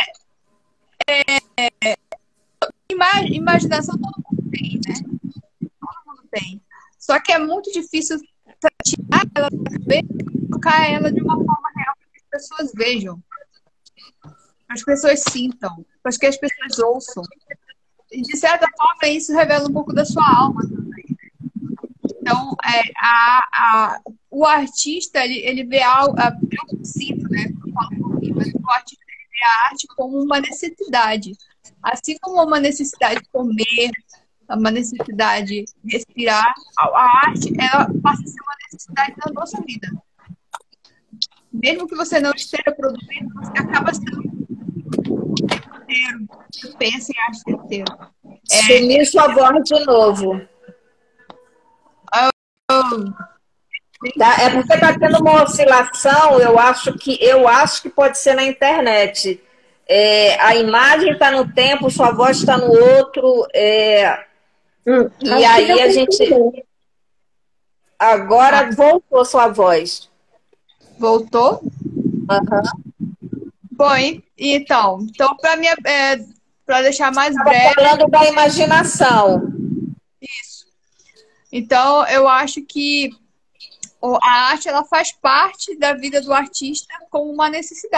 Speaker 2: imaginação todo mundo tem, né? Todo mundo tem. Só que é muito difícil tirar ela da cabeça e colocar ela de uma forma real para que as pessoas vejam, para as pessoas sintam, para que as pessoas ouçam. E, de certa forma, isso revela um pouco da sua alma também. Então, o artista, ele vê algo, eu sinto, né? Eu falo por mim, mas o artista vê a arte como uma necessidade. Assim como uma necessidade de comer, uma necessidade de respirar, a arte, ela passa a ser uma necessidade da nossa vida. Mesmo que você não esteja produzindo, você acaba sendo inteiro. Você pensa em arte inteiro.
Speaker 1: Sumiu sua voz de novo. É porque está tendo uma oscilação, eu acho que pode ser na internet. A imagem está no tempo, sua voz está no outro. E aí a gente... Agora voltou sua voz.
Speaker 2: Voltou?
Speaker 1: Uhum.
Speaker 2: Bom, então para deixar mais
Speaker 1: Estava
Speaker 2: breve...
Speaker 1: falando da imaginação.
Speaker 2: Isso. Então, eu acho que a arte ela faz parte da vida do artista como uma necessidade.